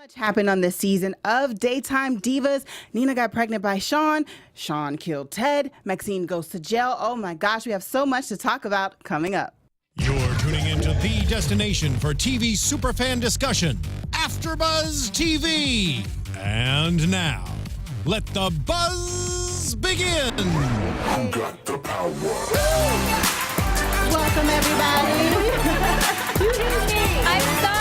Much happened on this season of Daytime Divas. Nina got pregnant by Sean. Sean killed Ted. Maxine goes to jail. Oh my gosh, we have so much to talk about coming up. You're tuning into the destination for TV superfan discussion, AFTERBUZZ TV. And now, let the buzz begin. Who got the power? Welcome everybody. I'm sorry.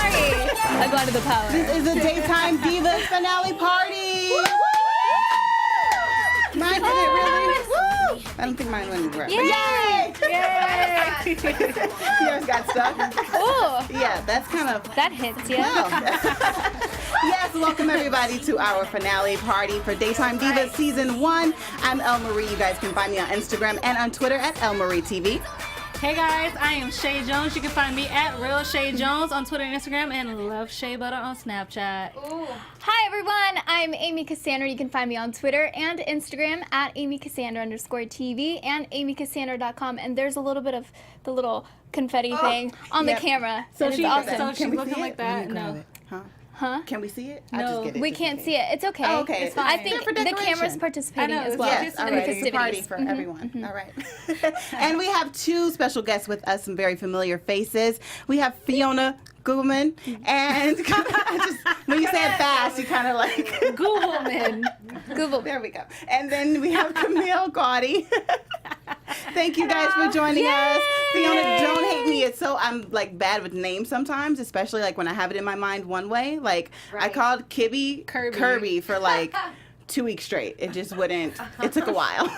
I got to the power. This is the Daytime Divas finale party. Mine didn't really. Woo! I don't think mine went anywhere. Yay! Yay! Yours got stuck. Ooh. Yeah, that's kind of. That hits, yeah. Yes, welcome everybody to our finale party for Daytime Divas Season 1. I'm Elle Marie. You guys can find me on Instagram and on Twitter at ElleMarieTV. Hey guys, I am Chae Jones. You can find me at Real Chae Jones on Twitter and Instagram, and Love Shea Butter on Snapchat. Ooh. Hi everyone, I'm Amy Cassandra. You can find me on Twitter and Instagram at AmyCassandra_TV and AmyCassandra.com. And there's a little bit of the little confetti thing on the camera. So she's awesome. So she's looking like that. No. Huh? Can we see it? No. I just get it We just can't in see case. it. It's okay. Oh, okay. It's fine. I think For the decoration. camera's participating I know, as well. Yes, all in the right. It's a party festivities. for everyone. All right. And we have two special guests with us, some very familiar faces. We have Fiona Gubelmann, and when you say it fast, you kind of like Gubelmann. Google. There we go. And then we have Camille Guaty. Thank you guys for joining us. Fiona, don't hate me. It's so I'm like bad with names sometimes, especially like when I have it in my mind one way. Like I called Kibby Kirby for like 2 weeks straight. It just wouldn't. It took a while.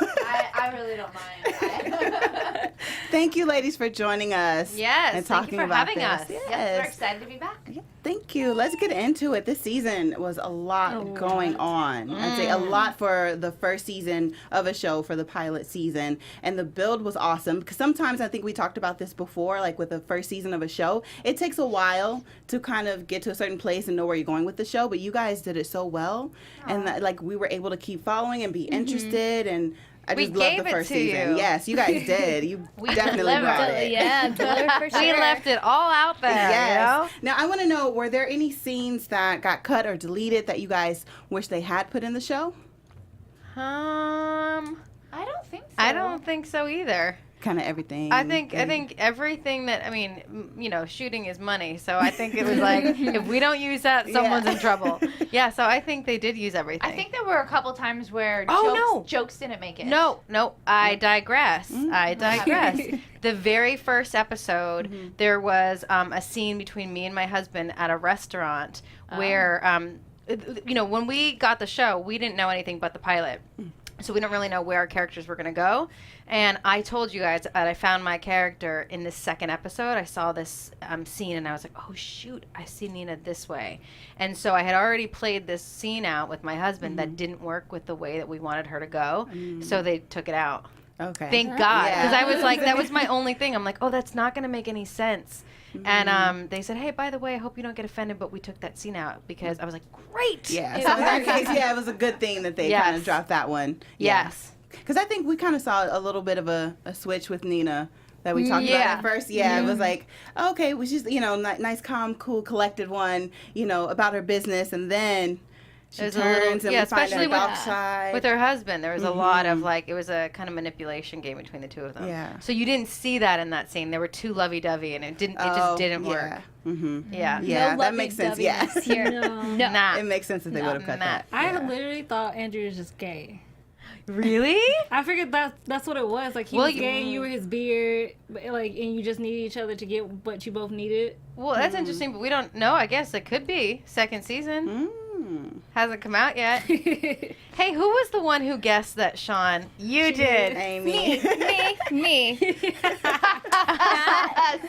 I really don't mind. Thank you, ladies, for joining us. Yes, and thank talking you for about having this. us. Yes. Yes, we're excited to be back. Yeah, thank you. Let's get into it. This season was a lot going on. I'd say a lot for the first season of a show, for the pilot season. And the build was awesome. Because sometimes, I think we talked about this before, like with the first season of a show, it takes a while to kind of get to a certain place and know where you're going with the show. But you guys did it so well. And like we were able to keep following and be interested. And I just loved the first season. You. Yes, you guys did. You definitely brought it. Yeah, delivered for sure. We left it all out there. Yes. You know? Now I want to know: were there any scenes that got cut or deleted that you guys wish they had put in the show? I don't think so. I don't think so either. Kind of everything. I think everything that shooting is money. So I think it was like if we don't use that, someone's in trouble. Yeah. So I think they did use everything. I think there were a couple times where jokes didn't make it. No. I digress. I digress. The very first episode, there was a scene between me and my husband at a restaurant where, when we got the show, we didn't know anything but the pilot. So we don't really know where our characters were going to go. And I told you guys that I found my character in this second episode. I saw this scene and I was like, oh, shoot, I see Nina this way. And so I had already played this scene out with my husband that didn't work with the way that we wanted her to go. So they took it out. Okay. Thank God. Because I was like, that was my only thing. I'm like, oh, that's not going to make any sense. And they said, hey, by the way, I hope you don't get offended, but we took that scene out because I was like, great. Yeah. So in that case, it was a good thing that they kind of dropped that one. Yes. Because I think we kind of saw a little bit of a switch with Nina that we talked about at first. Yeah, it was like, okay, well, she's, nice, calm, cool, collected one, about her business. And then she turns and we find her dark side. With her husband, there was a lot of it was a kind of manipulation game between the two of them. Yeah. So you didn't see that in that scene. They were too lovey-dovey and it just didn't work. Yeah. Yeah, that makes sense. Yeah. Here. Nah. It makes sense that they would have cut that. I literally thought Andrew was just gay. Really? I figured that's what it was. Like he was gay and you were his beard, but and you just needed each other to get what you both needed. Well, that's interesting, but we don't know. I guess it could be second season. Hasn't come out yet. Hey, who was the one who guessed that Sean? You did. Amy. Me.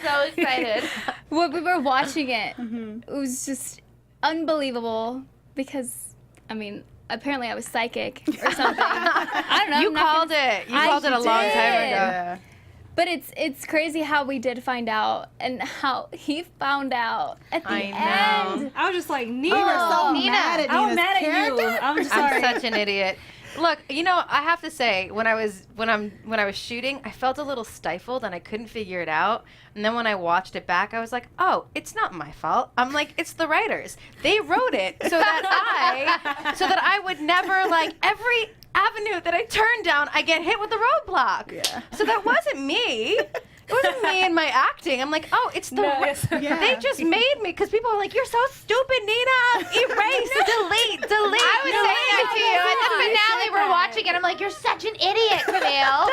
So excited. When we were watching it, it was just unbelievable because, apparently I was psychic or something. I don't know. You called it. You called it a long time ago. Yeah. But it's crazy how we did find out and how he found out at the end. I was just like, Nina. You were so Nina. mad at I was Nina's mad at character. you. I'm sorry. I'm such an idiot. Look, I have to say, when I was shooting, I felt a little stifled and I couldn't figure it out. And then when I watched it back, I was like, oh, it's not my fault. I'm like, it's the writers. They wrote it so that I would never, like, every avenue that I turn down, I get hit with a roadblock. Yeah. So that wasn't me. It wasn't me and my acting. I'm like, oh, it's the They just made me, because people are like, you're so stupid, Nina. Erase, delete. I was saying that to you at the finale. We're watching it. I'm like, you're such an idiot, Camille.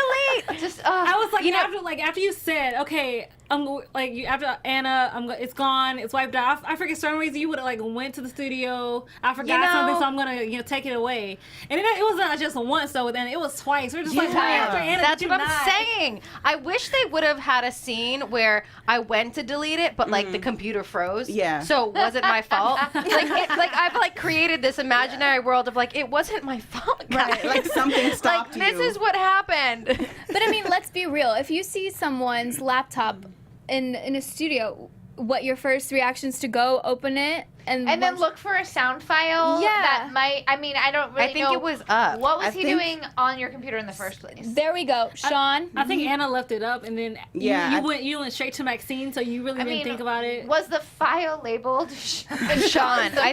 Delete. Just I was like, after you said, okay, after Anna, it's gone, it's wiped out. I forget certain reason you would have like went to the studio. I forgot something, so I'm gonna take it away. And it wasn't just once though with Anna, it was twice. We're just like, why after Anna? That's what I'm saying. I wish they would have had a scene where I went to delete it, but like the computer froze. Yeah. So it wasn't my fault. I've like created this imaginary world of like it wasn't my fault. Guys. Right. Like something stopped you. This is what happened. But I mean, let's be real. If you see someone's laptop in a studio, what your first reactions to go open it and then look for a sound file that might, I mean, I don't really know. I think it was up. What was he doing on your computer in the first place? There we go. Sean? I think Anna left it up, and then you went straight to Maxine, so you really didn't think about it. Was the file labeled Sean? I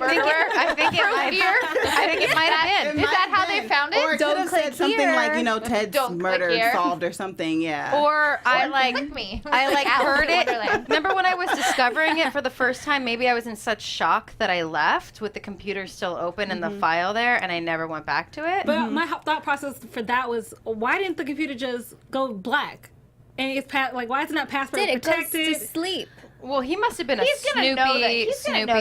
think it might have been. Is that how they found it? Or it could have said something like, Ted's murder solved or something, Or I heard it. Wonderland. Remember when I was discovering it for the first time, maybe I was in such shock that I left with the computer still open and the file there, and I never went back to it. But my thought process for that was, why didn't the computer just go black? And it's why is it not password protected? It goes to sleep. Well, he must have been He's gonna know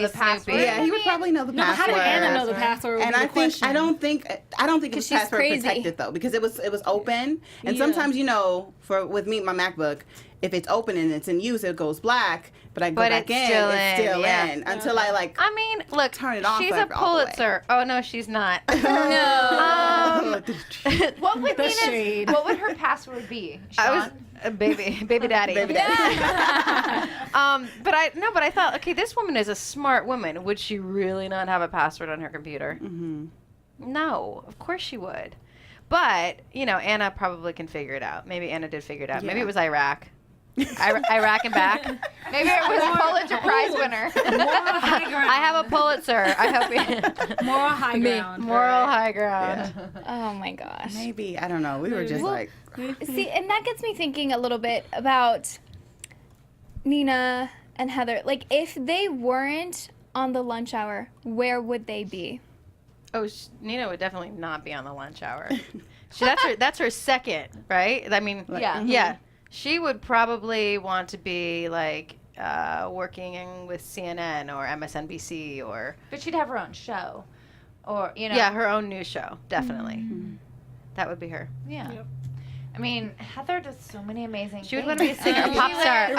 the password. Yeah, he would probably know the password. How did Anna know the password? And I don't think it was password protected though, because it was open. And sometimes with me, my MacBook, if it's open and it's in use, it goes black. But I go back in, it's still in until I look, turn it off. She's a Pulitzer. Oh no, she's not. No. What would her password be, Sean? I was baby daddy. Baby daddy. But I thought, okay, this woman is a smart woman. Would she really not have a password on her computer? Mm-hmm. No, of course she would. But Anna probably can figure it out. Maybe Anna did figure it out. Yeah. Maybe it was Iraq. Iraq and back. Maybe it was a Pulitzer Prize winner. Moral high ground. I have a Pulitzer. I hope moral high ground. Moral high ground. Yeah. Oh my gosh. Maybe, I don't know. We were just see, and that gets me thinking a little bit about Nina and Heather. Like, if they weren't on the lunch hour, where would they be? Oh, Nina would definitely not be on the lunch hour. That's her second, right? I mean, yeah. She would probably want to be like working with CNN or MSNBC or. But she'd have her own show, or Yeah, her own news show, definitely. Mm-hmm. That would be her. Yeah. Yep. I mean, Heather does so many amazing things. She would want to be a singer, a pop star. For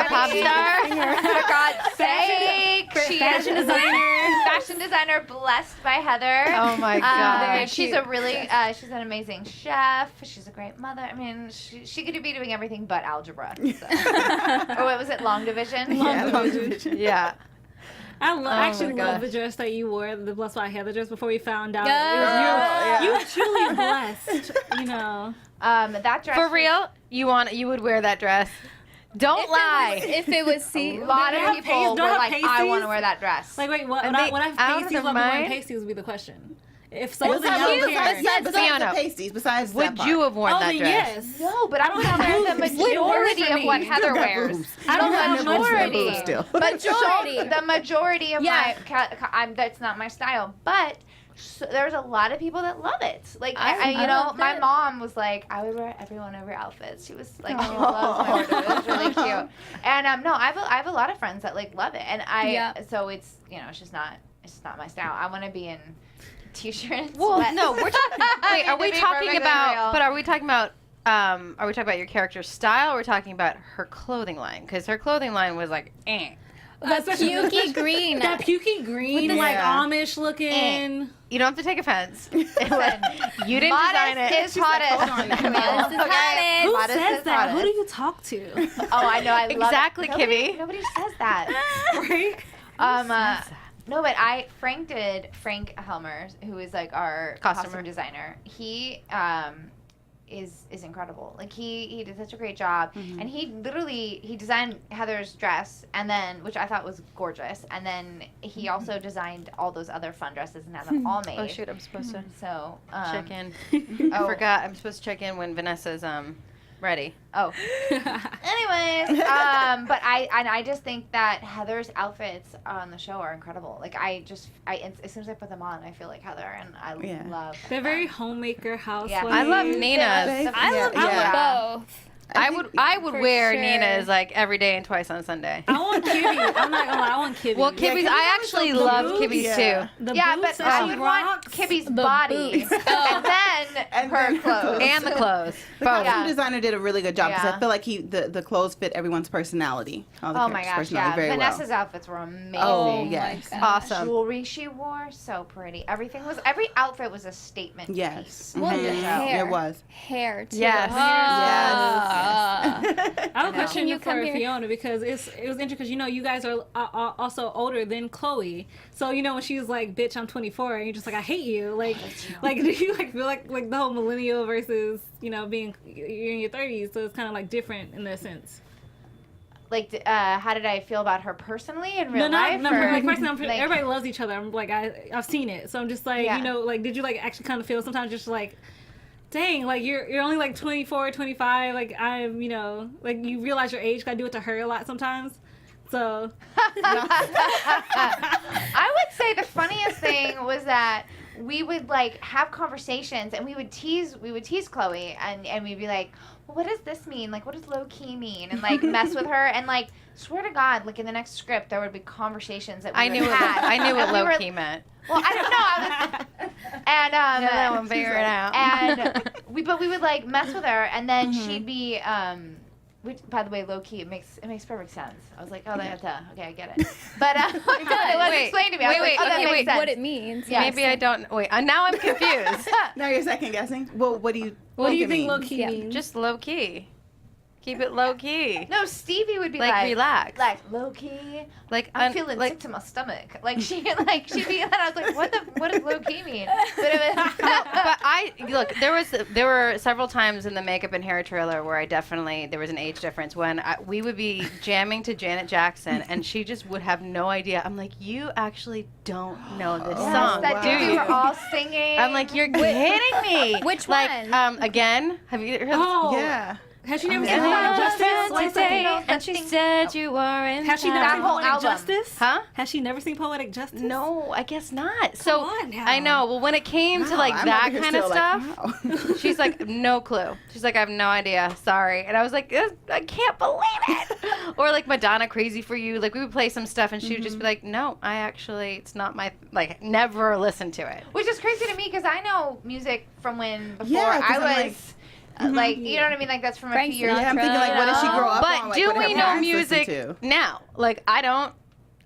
God's sake. Fashion designer blessed by Heather. Oh my God. She's she's an amazing chef. She's a great mother. I mean, she could be doing everything but algebra. So. Or what was it, long division? Long division. Yeah. I actually love the dress that you wore, the Blessed by Heather dress, before we found out. You were truly blessed, that dress. For real? You would wear that dress? Don't lie. If it was a lot of people were like, I want to wear that dress. Like, wait, what? When I have pasties, what wearing pasties would be the question. If something besides the pasties, besides would that you have worn that dress? Yes. No, but I don't have the majority of what Heather wears. I don't have majority. Still. The majority of my, that's not my style, but. So there's a lot of people that love it. Like, my mom was like, I would wear every one of your outfits. She was like, she loves my wardrobe. It was really cute. And no, I have a lot of friends that like love it. And so it's it's just not my style. I want to be in t-shirts. Well, no, we're talking. Wait, are we talking about? But are we talking about? Are we talking about your character's style? Or are we talking about her clothing line? Because her clothing line was like, The pukey green. That pukey green, Amish looking. You don't have to take offense. You didn't design it. Modest is hottest. Who says that? Who do you talk to? Oh, I know. I love exactly, Kibby. Nobody says that. Right? No, but Frank Helmer, who is like our costume designer. He is incredible. Like he did such a great job, and he designed Heather's dress, and then which I thought was gorgeous, and then he also designed all those other fun dresses and had them all made. Oh shoot, I'm supposed to check in. I forgot. I'm supposed to check in when Vanessa's ready. Oh. Anyways, but I just think that Heather's outfits on the show are incredible. Like as soon as I put them on, I feel like Heather, and I love. They're very homemaker housewife. Yeah. I love Nina's. I love both. I would for wear sure. Nina's like every day and twice on Sunday. I want Kibby. I'm not gonna lie, I want Kibby. Well, Kibby's. I actually love Kibby's too. The Yeah, boots but that I she would want rocks. Kibby's body, and then her clothes. And the clothes. The Both. costume designer did a really good job because Yeah. I feel like the clothes fit everyone's personality. All the Oh my characters' gosh, personality yeah. very Vanessa's well. outfits were amazing. Oh yes. Awesome. Jewelry she wore, so pretty. Every outfit was a statement Yes. piece. Well, Mhm. the hair. It was. Hair too. Yes. Yes. I have a question Can you come for here? Fiona because it was interesting because you guys are also older than Chloe. So when she was like, "Bitch, I'm 24," and you're just like, "I hate you." Like do you feel like the whole millennial versus being you're in your 30s? So it's kind of like different in that sense. Like, how did I feel about her personally in real life? No, or, like personally, like- everybody loves each other. I'm like, I've seen it, so I'm just like, Yeah. like, did you like actually kind of feel sometimes just like, dang, like you're only like 24, 25, like I'm, like you realize your age. 'Cause I do it to her a lot sometimes. So I would say the funniest thing was that we would like have conversations and we would tease Chloe and we'd be like, well, what does this mean? Like, what does low key mean? And like mess with her and like swear to God, like in the next script there would be conversations that we I knew would what have. I knew what And we low were- key meant. Well, I don't know. And That one figure it out. And we would like mess with her, and then she'd be which, by the way, low key, it makes perfect sense. I was like, oh, okay, I get it. But it was Wait, explained to me. I was wait, like, oh, that okay, makes wait. sense. What it means. Yeah. Maybe I don't. Wait, now I'm confused. Now you're second guessing. Well, what do you think mean? low key Yeah. means? Just low key. Keep it low key. No, Stevie would be Like, like relax. like low key. Like I'm feeling sick to my stomach. Like she'd be, and I was like, what does low key mean? But it was, But look. There were several times in the makeup and hair trailer where there was an age difference when we would be jamming to Janet Jackson and she just would have no idea. I'm like, you actually don't know this song, that do we you? were all singing. I'm like, you're kidding me. Which like, one? Again, have you heard? Oh, Yeah. Has she never Yeah. seen Poetic Justice? Like, Today, and she said you are in Has she never That seen whole Poetic album. Justice? Huh? Has she never seen Poetic Justice? No, I guess not. So on now. I know. Well, when it came to like I'm that over here kind of still stuff, like, wow. she's like, no clue. She's like, I have no idea. Sorry. And I was like, I can't believe it. Or like Madonna, Crazy for You. Like we would play some stuff, and she would just be like, no, it's not my never listen to it. Which is crazy to me because I know music from when before Yeah, 'cause I I'm was like, you know what I mean? Like that's from Frank a few years. Yeah, I'm thinking like, what did she grow up But on? Like, do what did we her know parents listen music to? now? Like I don't.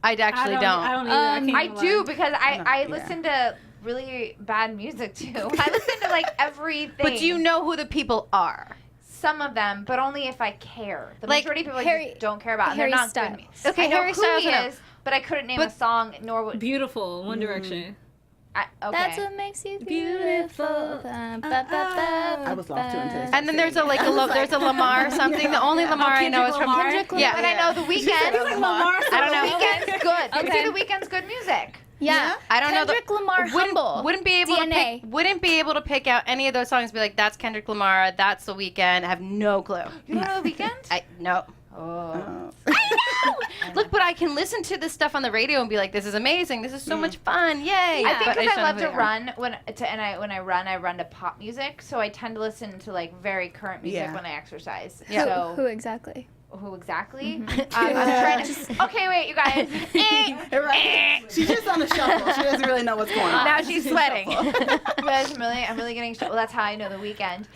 I actually don't. I don't either. I can't do lie. because I Yeah. listen to really bad music too. I listen to like everything. But do you know who the people are? Some of them, but only if I care. The Like majority of people I Harry- just don't care about. And Harry they're not Styles. good music. Okay, I know Harry who Styles, he I know. is, but I couldn't name But- a song, nor would. Beautiful, One Direction. Okay. That's what makes you beautiful. I was lost too into this. And then there's a there's a Lamar something. The only Lamar I know is from Kendrick Lamar? Yeah. But I know the weekend. I don't know. Weekend's good. Okay. See, the weekend's good music. Yeah. I don't know. Kendrick Lamar, Humble. Wouldn't be able DNA. wouldn't be able to pick out any of those songs. And be like, that's Kendrick Lamar. That's The Weeknd. I have no clue. You don't know the weekend? No. Oh. Look, but I can listen to this stuff on the radio and be like, this is amazing. This is so much fun. Yay. I think But because just I don't love know to who they are. run when I run to pop music, so I tend to listen to like very current music Yeah. when I exercise. Yeah. So Who exactly? who exactly? I'm trying to. Okay, wait, you guys. Right. She's just on the shuffle. She doesn't really know what's going on. Now she's sweating. Guys, I'm really getting. Well, that's how I know the weekend.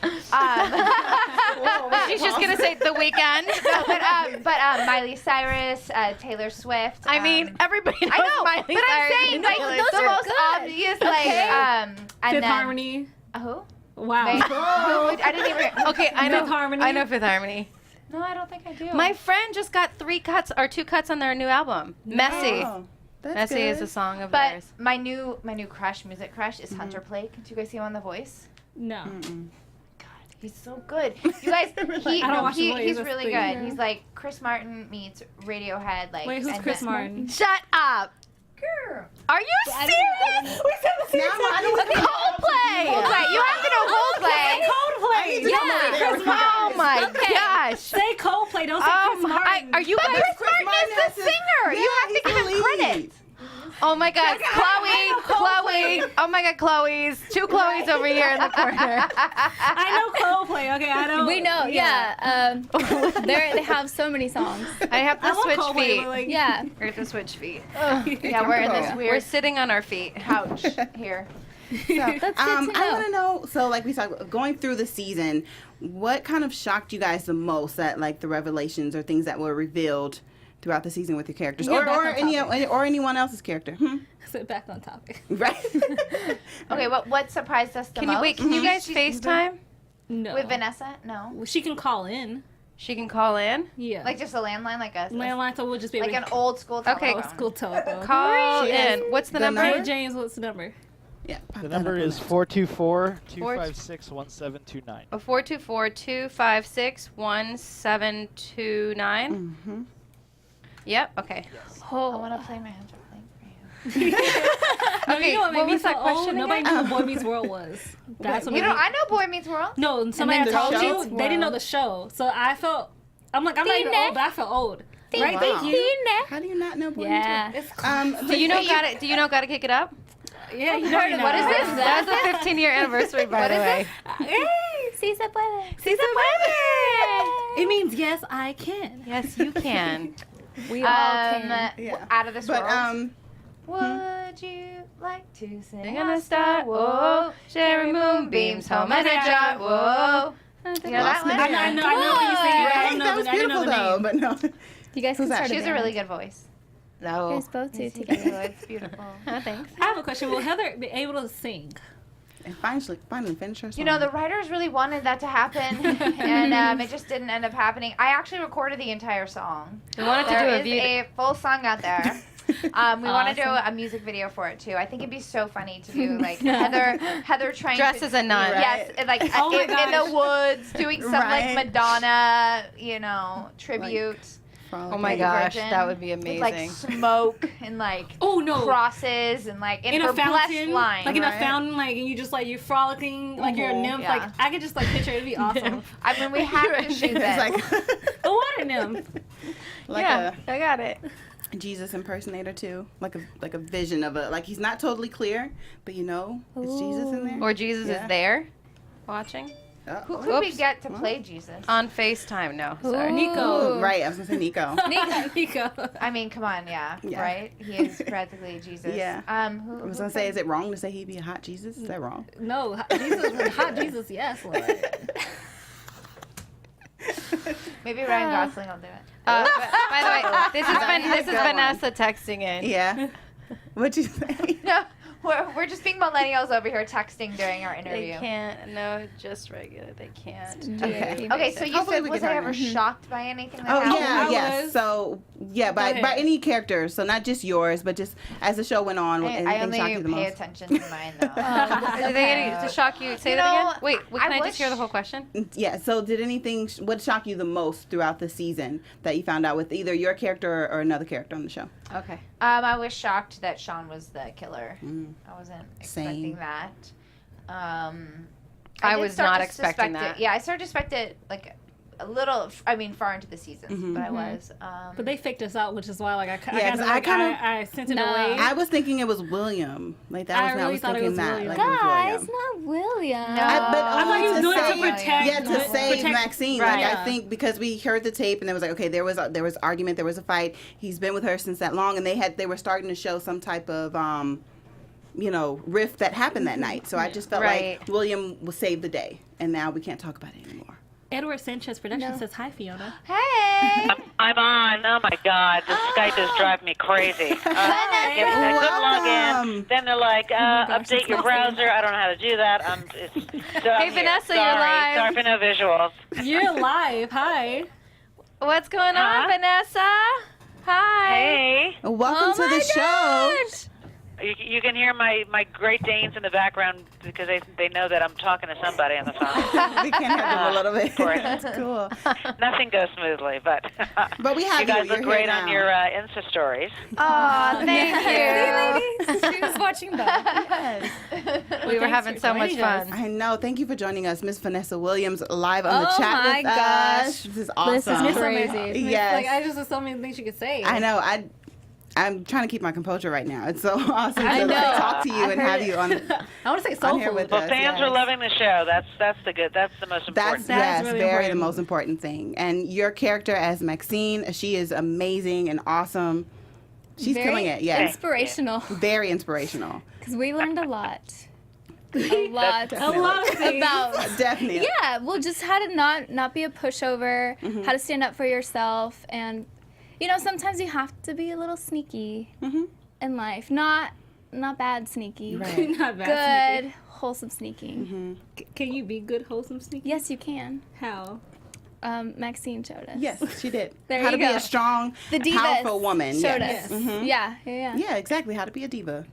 She's just going to say The Weeknd. No, but Miley Cyrus, Taylor Swift. I mean, everybody knows I know, Miley but I'm Cyrus saying and like Taylor the Swift. most obvious, like, and Fifth then Harmony. who? Wow. Wait, I didn't even. Okay, I know Fifth Harmony. I know Fifth Harmony. No, I don't think I do. My friend just got 2 cuts on their new album. Messy. Oh. That's Messi is good. a song of But theirs. my new music crush is Hunter Plake. Did you guys see him on The Voice? No. He's so good. You guys, I don't watch The Voice, he's that's really the good. thing. He's like Chris Martin meets Radiohead. Like, Wait, who's and Chris then- Martin? Shut up. Are you serious? Now I know what Coldplay. Coldplay. You have to know Coldplay. Coldplay. Yeah. Oh my gosh. Say Coldplay. Don't say Chris Martin. Are you guys? Chris Martin is the singer. You have to give him credit. Oh my God, Chloe. Oh my God, Chloe's. Two Chloe's over here in the corner. I know Coldplay. Okay, I know. We know, yeah. They have so many songs. I have to I love switch Coldplay, feet. but, like, Yeah. We have to switch feet. Yeah, we're in this We're weird sitting on our feet. couch here. That's good to I know. want to know. So, like we talked, going through the season, what kind of shocked you guys the most? That like the revelations or things that were revealed throughout the season with your characters, Yeah, or back on or anyone else's character. Sit back on topic. Right. Okay, what surprised us the Can most? you wait? Can you guys FaceTime? No. With Vanessa? No. She can call in. She can call in. Yeah. Like just a landline, like a landline, so we'll just be like able an old school telephone. Okay. old school telephone. Call She has in. What's the the number? Hey James, what's the number? Yeah. The number is 424-256-1729. 424-256-1729. Mm-hmm. Yep. Okay. I want to play my hand playing for you. No, Okay, you know what made what me was so that question old? Nobody again? knew what Boy Meets World was. That's what You made know, me- I know Boy Meets World. No, somebody then had the told show? you. They didn't know the show, so I felt. I'm not even Tina. old, but I felt old. Right? Wow. Thank you. How do you not know? Boy Meets Yeah. It's World? Do you know Gotta? Do you know Gotta Kick It Up? yeah, you know. What is this? That's the 15-year anniversary, by What the is way. Hey, Sí se puede. Sí se puede. it means yes, I can. Yes, you can. We all can. Yeah. Out of this But world. Would you like to sing Sing on a star, whoa. Sharing moonbeams, home and a jar, whoa. You know that one? I know what you say. I don't know that was the, I didn't know beautiful the though. name. But no. You guys Who's can that? start She has a band. really good voice. You No. guys both do Yes, you together. do. It's beautiful. Oh, thanks. I have a question. Will Heather be able to sing? And finally finish her song. You know, the writers really wanted that to happen, and it just didn't end up happening. I actually recorded the entire song. We wanted to There do a is video. a full song out there. We want to do a music video for it too. I think it'd be so funny to do like Heather trying Dressed to as a nun. yes, and, like Oh my in the gosh. woods doing some Right. like Madonna, tribute. Oh my gosh, that would be amazing. With, like smoke and like Oh no. crosses and like In her a fountain, blessed line. like in a right? fountain, like and you just like you're frolicking, like you're a nymph. Yeah. Like I could just like picture it. It'd be awesome. I mean, we have to shoot It's this. like A water nymph. Yeah, I got it. a Jesus impersonator too, like a vision of a he's not totally clear, but it's Jesus in there. Or Jesus Yeah. is there, watching Who could we Oops. get to play Jesus? on FaceTime. No, sorry. Nico. Ooh, right, I was gonna say Nico. Nico. I mean, come on, yeah, Yeah. right? He is practically Jesus. Yeah. Who, I was gonna say, is it wrong to say he'd be a hot Jesus? Is that wrong? No, Jesus, hot Jesus, yes, Lord. maybe Ryan Gosling will do it. By the way, this is Vanessa texting in. Yeah. What'd you say? No, we're just being millennials over here texting during our They interview. can't. No, just regular. They can't. Okay. Okay, so you Hopefully said, we was get I her ever in. shocked by anything that Oh happened? yeah, I yes. was. So yeah, by ahead. any character. So not just yours, but just as the show went on. I anything only shocked you the pay most? attention to mine though. Did they to shock you? Say You that know, again. Wait, can I I just hear the wish- whole question? Yeah. So did anything? What shocked you the most throughout the season that you found out with either your character or another character on the show? Okay. I was shocked that Sean was the killer. Mm. I wasn't expecting Same. that. I did was start not to expecting suspect that. it. Yeah, I started to suspect it like a little. I mean, far into the seasons, Mhm. but I was. But they faked us out, which is why like I Yeah, 'cause I kinda- I sent it No. away. I was thinking it was William. Like that I was I really was thought it thinking was that. William. Like it was Guys, William. not William. No. But I thought he was only doing it say- to protect. Yeah, to save protect- Maxine. Right. Like I think because we heard the tape and there was like, okay, there was argument, there was a fight. He's been with her since that long, and they were starting to show some type of rift that happened that night. So I just felt Right. like William will save the day, and now we can't talk about it anymore. Edward Sanchez Production No. says hi, Fiona. Hey. I'm on. Oh my God, the Skype is driving me crazy. Give me a good Welcome. login. Then they're like, update your browser. I don't know how to do that. Hey, Vanessa, you're live. Sorry for no visuals. You're live. Hi. What's going on, Huh? Vanessa? Hi. Hey. Welcome to the show. You can hear my Great Danes in the background because they know that I'm talking to somebody on the phone. We can have them a little bit. Of course. That's cool. Nothing goes smewly, but we have you guys You're look great here on now. your Insta stories. Oh, thank you. She was watching that. We were having so much fun. I know. Thank you for joining us, Miss Vanessa Williams, live on the Oh chat my with gosh. us. This is awesome. This is crazy. Yes. Like, I just have so many things you could say. I know. I'm trying to keep my composure right now. It's so awesome I to know. talk to you I and heard have it. you on I want to say on soul here food. with Well, us. fans yes. are loving the show. That's the most important. That's That's yes, really very important. the most important thing. And your character as Maxine, she is amazing and awesome. She's Very killing it. Yes, Inspirational. very inspirational. Because we learned a lot. A lot. A lot of things. About. Definitely. Yeah, well, just how to not be a pushover, how to stand up for yourself, and sometimes you have to be a little sneaky in life. Not bad sneaky. Right. Not bad. Good, wholesome sneaking. Can you be good, wholesome sneaky? Yes, you can. How? Maxine showed us. Yes, she did. There how you to be go. a strong, The divas powerful woman. showed Yes. us. Yeah. Yeah, exactly. How to be a diva.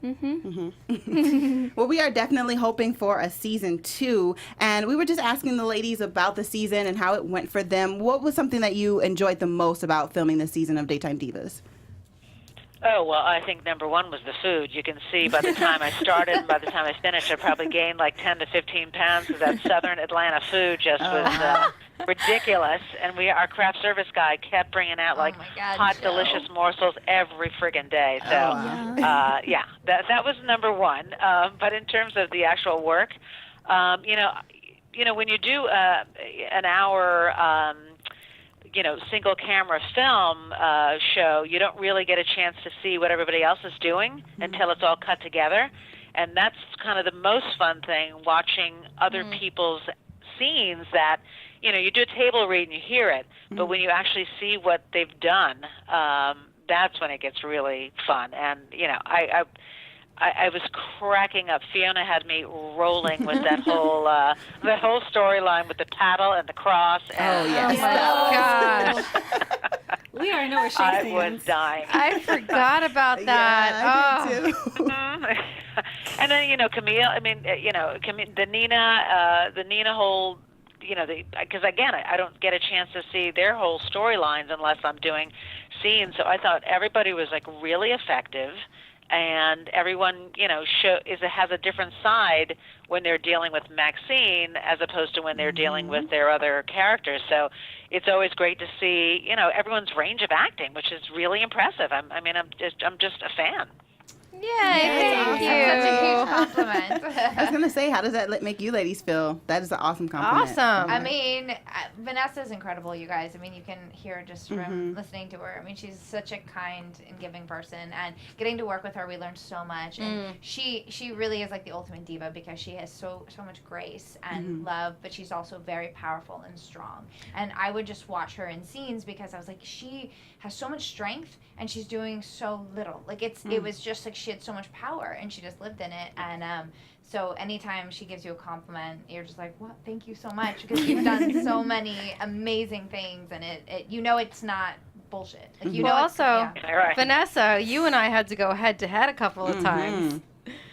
Well, we are definitely hoping for a season 2, and we were just asking the ladies about the season and how it went for them. What was something that you enjoyed the most about filming this season of Daytime Divas? Oh, well, I think number one was the food. You can see by the time I started and by the time I finished, I probably gained like 10 to 15 pounds because that southern Atlanta food just was ridiculous. And our craft service guy kept bringing out like my God, hot, Joe. delicious morsels every friggin' day. So, yeah, that was number one. But in terms of the actual work, when you do an hour single camera film show, you don't really get a chance to see what everybody else is doing until it's all cut together. And that's kind of the most fun thing, watching other people's scenes that, you do a table read and you hear it, but when you actually see what they've done, that's when it gets really fun. And, I was cracking up. Fiona had me rolling with that whole storyline with the paddle and the cross. And yes. Oh, gosh. We already know what I she's was dying. I forgot about that. Yeah, I did too. And then Camille. I mean, the Nina whole. Because again, I don't get a chance to see their whole storylines unless I'm doing scenes. So I thought everybody was like really effective. And everyone, has a different side when they're dealing with Maxine as opposed to when they're dealing with their other characters. So it's always great to see, everyone's range of acting, which is really impressive. I'm just a fan. Yay, thank you. That's such a huge compliment. I was going to say, how does that make you ladies feel? That is an awesome compliment. Awesome. I mean, Vanessa's incredible, you guys. I mean, you can hear just from listening to her. I mean, she's such a kind and giving person, and getting to work with her, we learned so much. And she really is like the ultimate diva because she has so much grace and love, but she's also very powerful and strong. And I would just watch her in scenes because I was like, she has so much strength and she's doing so little. Like it was just like she had so much power and she just lived in it. And so anytime she gives you a compliment, you're just like, what? Thank you so much, because you've done so many amazing things, and it's not bullshit. Like, Well, also, Right. Vanessa, you and I had to go head to head a couple of times.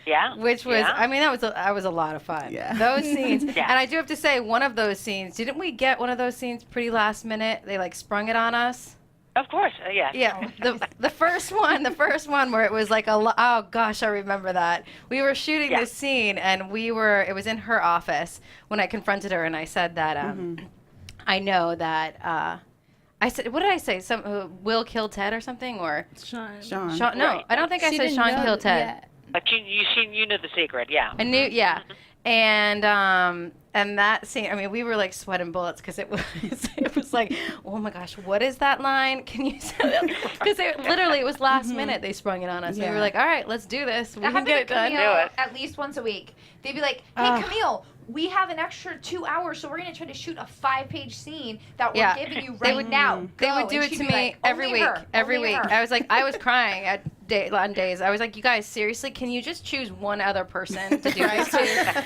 Yeah. Which was, yeah. I mean, that was a lot of fun. Yeah. Those scenes. Yeah. And I do have to say, one of those scenes, didn't we get one of those scenes pretty last minute? They like sprung it on us. Of course, yes. Yeah, the first one where it was like oh gosh, I remember that. We were shooting this scene and it was in her office when I confronted her and I said that I know that I said, what did I say? Will kill Ted or something, or Sean. No, Right. I don't think I She said didn't Sean know killed Ted. yet. But you knew the secret, yeah. I knew, yeah. And that scene, I mean, we were like sweating bullets because it was like, oh my gosh, what is that line? Can you say that? Because it was last minute they sprung it on us. Yeah. We were like, all right, let's do this. We That can get it happened to done. Camille Do it. at least once a week. They'd be like, hey, Camille, we have an extra 2 hours, so we're going to try to shoot a 5-page scene that we're giving you right now. They Go." would do And it she'd to be me like, every "Only week. her, Every only week. her." I was like, I was crying on days. I was like, you guys, seriously, can you just choose one other person to do this to?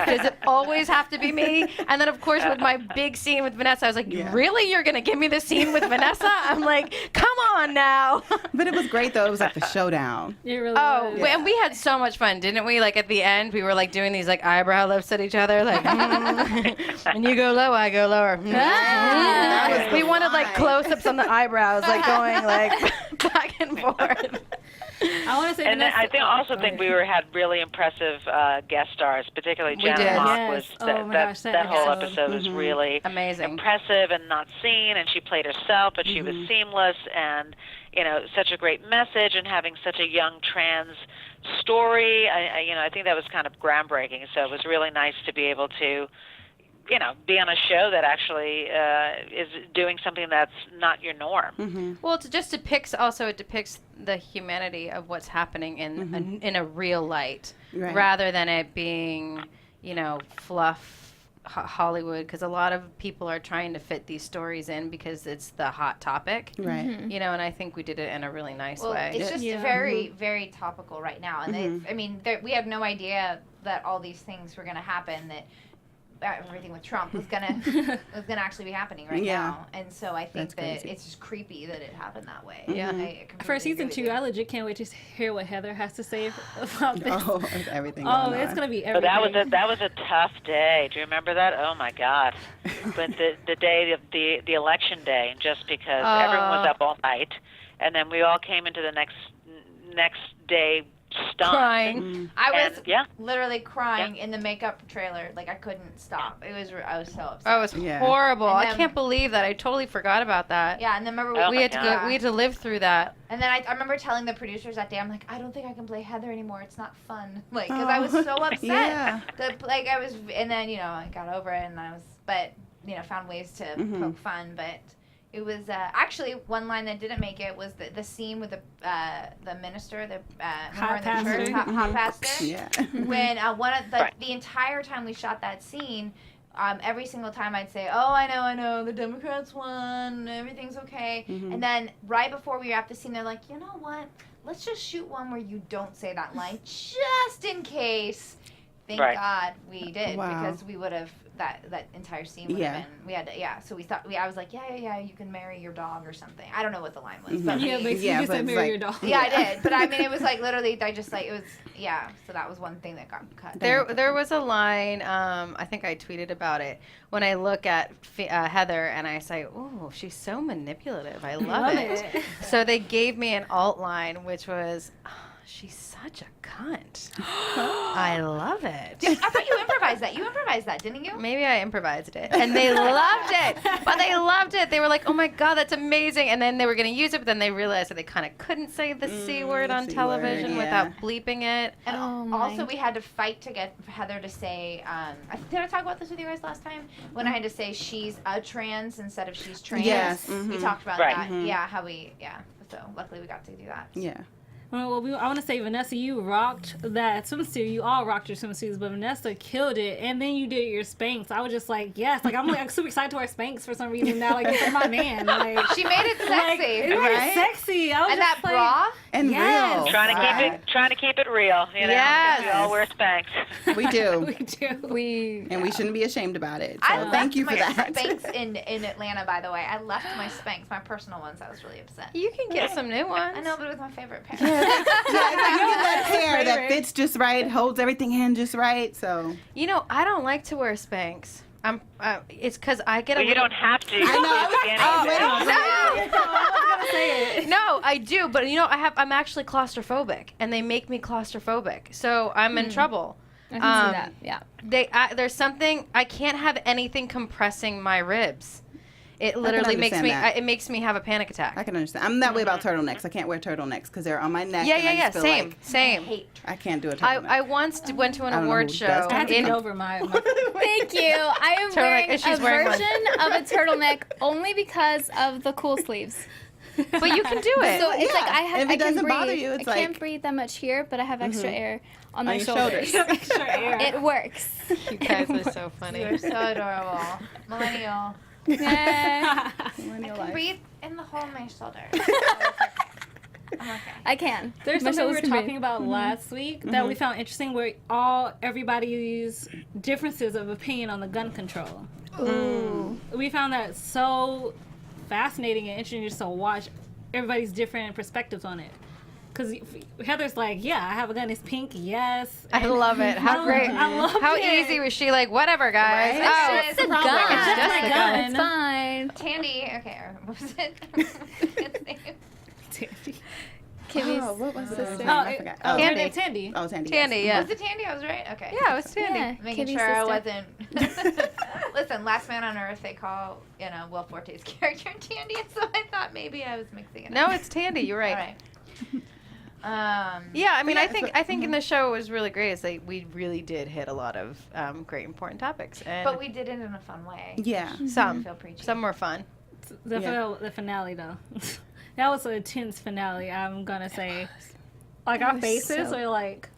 Does it always have to be me? And then, of course, with my big scene with Vanessa, I was like, really? You're going to give me the scene with Vanessa? I'm like, come on now. But it was great though. It was like the showdown. It really Oh, was. and we had so much fun, didn't we? Like at the end, we were like doing these like eyebrow lifts at each other, like, and you go low, I go lower. That was We the wanted like line. close-ups on the eyebrows, like going like back and forth. I want to say And then Vanessa, I think we had really impressive guest stars, particularly We Janet did. Mock. Yes. Was Oh that, my that, gosh, that that whole episode. episode was really Amazing. impressive and not seen, and she played herself, but she was seamless, and such a great message, and having such a young trans story. I think that was kind of groundbreaking. So it was really nice to be able to be on a show that actually is doing something that's not your norm. Well, it depicts the humanity of what's happening in a real light, Right. rather than it being, fluff Hollywood. Because a lot of people are trying to fit these stories in because it's the hot topic, Right. and I think we did it in a really nice Well, way. it's just very, very topical right now, and it's, I mean, we had no idea that all these things were going to happen. That everything with Trump was gonna actually be happening right Yeah. now, and so I think That's crazy. it's just creepy that it happened that way. Yeah. I for completely season agree 2, with I legit can't wait to hear what Heather has to say about this. Oh, with everything. Oh, going it's on. gonna be But everything. that was a tough day. Do you remember that? Oh my God! But the day of the election day, just because everyone was up all night, and then we all came into the next day stunned. Crying. I was And, literally crying in the makeup trailer. Like, I couldn't stop. I was so upset. Oh, it was Yeah. horrible. And I then- can't believe that. I totally forgot about that. Yeah, and then remember Oh We my had to God. go. We had to live through that. And then I remember telling the producers that day, I'm like, I don't think I can play Heather anymore. It's not fun. Like, because I was so upset. Yeah. And then, I got over it, and found ways to poke fun. But it was actually one line that didn't make it was the scene with the minister, the Hot pastor. hot pastor. Yeah. When one of Right. the entire time we shot that scene, every single time I'd say, "Oh, I know, the Democrats won, everything's okay." And then right before we wrap the scene, they're like, "You know what? Let's just shoot one where you don't say that line, just in case." Thank Right. God we did, Wow. because we would have that entire scene would have been. We had to, so we thought I was like, yeah, you can marry your dog or something. I don't know what the line was, but Yeah, we- basically Yeah, you but said it's marry like- your dog. yeah, I did. But I mean, it was like literally, I just like it was. Yeah, so that was one thing that got cut. There was a line. I think I tweeted about it when I look at Heather and I say, "Oh, she's so manipulative. I love it." So they gave me an alt line, which was, "Oh, she's such a cunt." I love it. I thought you improvised that. You improvised that, didn't you? Maybe I improvised it, and they loved it. But they loved it. They were like, "Oh my God, that's amazing!" And then they were going to use it, but then they realized that they kind of couldn't say the C word on C television word, without yeah. bleeping it. And Oh my. also, we had to fight to get Heather to say. Did I talk about this with you guys last time? When I had to say she's a trans instead of she's trans. Yes, We talked about Right. that. Yeah, So luckily we got to do that. Yeah. Well, I want to say, Vanessa, you rocked that swimsuit. You all rocked your swimsuits, but Vanessa killed it. And then you did your Spanx. I was just like, yes. Like, I'm like super excited to wear Spanx for some reason now. Like, it's my man. Like, She made it like, sexy. it was Right? sexy. I was And just that like, bra. And Yes. real. Trying to keep it real. Yes. We all wear Spanx. We do. We do. And we shouldn't be ashamed about it. So I left thank you for my that. Spanx in Atlanta, by the way. I left my Spanx, my personal ones. I was really upset. You can get some new ones. I know, but it was my favorite pair. You get that hair that fits just right, holds everything in just right. So I don't like to wear Spanx. It's because I get a Well, you little... don't have to. No, I do, but I'm actually claustrophobic, and they make me claustrophobic, so I'm in trouble. I can see that. Yeah. There's something I can't have anything compressing my ribs. It literally makes understand me. that. It makes me have a panic attack. I can understand. I'm that way about turtlenecks. I can't wear turtlenecks because they're on my neck. and I just feel Same, like same. I can't do a turtleneck. I once went to an I don't know award who show. does I had to in- get over my Thank you. I am Turtleneck, wearing and she's a wearing one. version of a turtleneck only because of the cool sleeves. but you can do it. So it's like Yeah. I have. If it I can doesn't breathe. bother you, it's I can't like- breathe that much here, but I have extra air on my your shoulders. extra air. It works. you guys are so funny. You're so adorable. Millennial. Yeah, Millennial I can life. breathe in the hole in my shoulder. I'm okay. I can. There's My something we shoulders were can breathe. talking about last week that we found interesting, where everybody's differences of opinion on the gun control. Ooh. We found that so fascinating and interesting just to watch everybody's different perspectives on it. Because Heather's like, yeah, I have a gun. It's pink. Yes. I love it. How great. I love How it. easy was she? Like, whatever, guys. Right? Oh, It's It's a gun. It's just Just my a gun. It's fine. Tandy, okay, or what was it? What's name? Tandy. Kimmy's Oh, what was sister. this? I forgot. Oh, Tandy. Tandy. Tandy. Oh, Tandy. Tandy, yes. yeah. Was it Tandy? I was right? Okay. Yeah, it was Tandy. Yeah, Making Kimmy's sure I sister. wasn't. Listen, Last Man on Earth, they call, Will Forte's character Tandy, so I thought maybe I was mixing it No, up. it's Tandy. You're right. All right. Yeah, I mean, Yeah, I think in the show it was really great. Is like we really did hit a lot of great important topics, and But we did it in a fun way. Yeah. some Feel preachy. were fun. The finale, though. That was an intense finale, I'm going to say. Like, our was faces so- are like,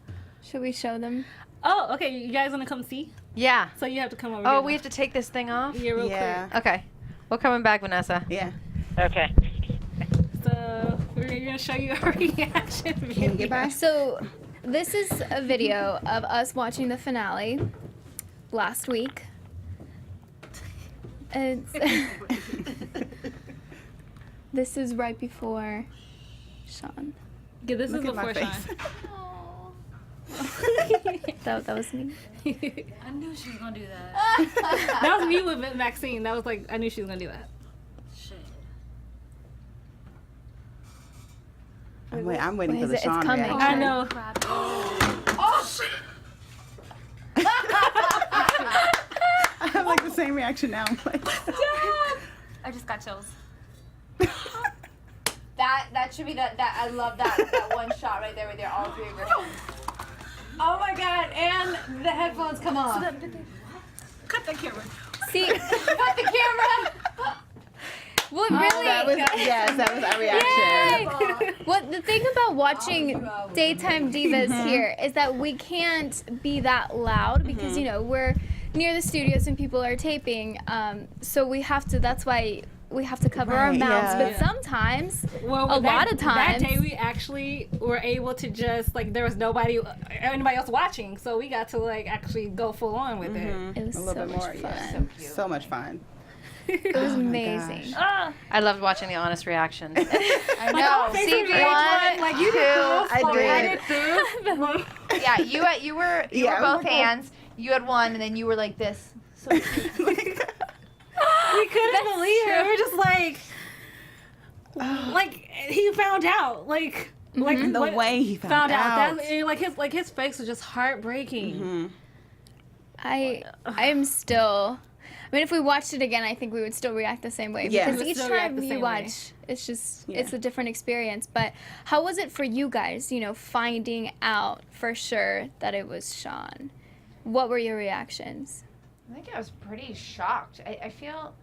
Should we show them? oh, okay, you guys want to come see? Yeah. So you have to come over Oh, here. we have to take this thing off. Yeah, real Yeah. Okay, we're coming back, Vanessa. Yeah. Okay. quick. So we're going to show you our reaction Can you video. get by? So, this is a video of us watching the finale last week. It's this is right before Sean. Yeah, this Look is at my before face. Sean. That was me. I knew she was gonna do that. That was me with Maxine. That was like, I knew she was going to do that. Shit. I'm waiting Wait, for the it's Sean coming. reaction. I know. I have like the same reaction now. I'm like, I just got chills. That should be that I love that one shot right there where they're all three of your hands. Oh my god, and the headphones come off. Cut the camera. See, Cut the camera! what really? that was that was our reaction. What the thing about watching Daytime Divas here is that we can't be that loud because we're near the studios and people are taping, so we have to. That's why we have to cover our Right, mouths. yeah. But sometimes, Well, a lot of times, that day we actually were able to just like there was anybody else watching, so we got to like actually go full on with it. it was A so little bit much more, fun. yeah. So much fun. It was my amazing. gosh. I loved watching the honest reactions. I know. Favorite Season 1, like you two, I did. yeah, you were Yeah, both we were hands. You had one, and then you were like this. So We couldn't believe it. We were just like he found out, like the what- way he found out. That, his face was just heartbreaking. I'm still. I mean, if we watched it again, I think we would still react the same way. Yeah. Because We would each still react time the you same way. watch, it's just, Yeah. it's a different experience. But how was it for you guys, finding out for sure that it was Sean? What were your reactions? I think I was pretty shocked. I feel.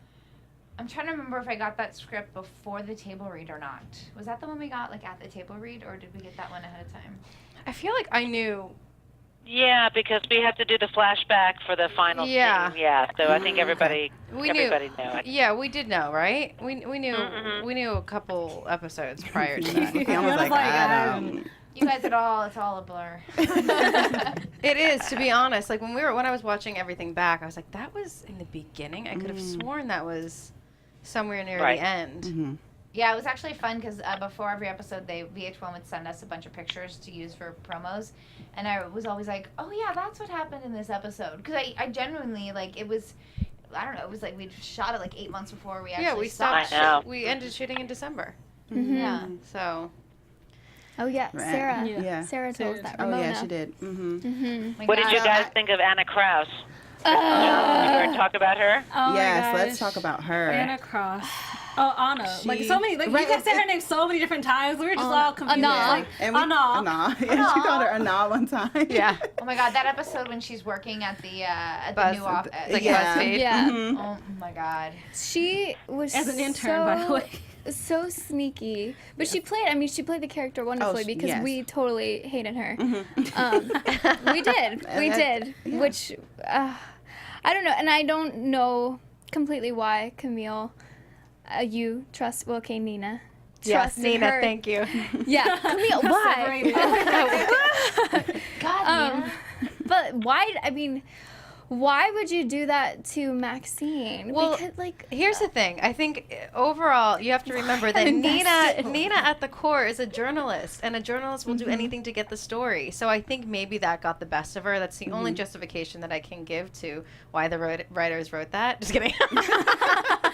I'm trying to remember if I got that script before the table read or not. Was that the one we got like at the table read, or did we get that one ahead of time? I feel like I knew. Yeah, because we have to do the flashback for the final Yeah. scene. Yeah, so I think everybody We everybody knew. knew it. Yeah, we did know, right? We knew we knew a couple episodes prior to that. I was like, You guys, it's all a blur. It is, to be honest. Like when I was watching everything back, I was like, that was in the beginning. I could have sworn that was somewhere near Right. the end. Yeah, it was actually fun because before every episode, VH1 would send us a bunch of pictures to use for promos, and I was always like, "Oh yeah, that's what happened in this episode." Because I genuinely like it was, I don't know, it was like we'd shot it like 8 months before we actually Yeah, we stopped. I know. We ended shooting in December. Yeah. So Oh, yeah, Right. Sarah. Yeah. Sarah told us that. Oh Ramona. yeah, she did. My What did God. you guys think of Anna Kraus? You want to talk about her? Oh my Yes, gosh. let's talk about her. Anna Cross. Oh, Anna. Like so many. Like, Right, you guys said her it's- name so many different times. We were just all confused. Anna. Like, And we, Anna. Anna. Yeah, she called her Anna one time. yeah, Oh my God, that episode when she's working at the Buzz- new office. like Yeah. BuzzFeed. Yeah. Oh my God. She was As an intern, by the way. so sneaky. But she played the character wonderfully because yes. we totally hated her. We did. Yeah. Which, I don't know. And I don't know completely why Camille, you trust, well, okay, Nina. Yes, trusted Nina, her. thank you. Yeah, Camille, why? God, Nina. But why, I mean, why would you do that to Maxine? Well, because, like, here's the thing. I think overall, you have to remember that Nina at the core is a journalist, and a journalist will do anything to get the story. So I think maybe that got the best of her. That's the only justification that I can give to why the writers wrote that. Just kidding.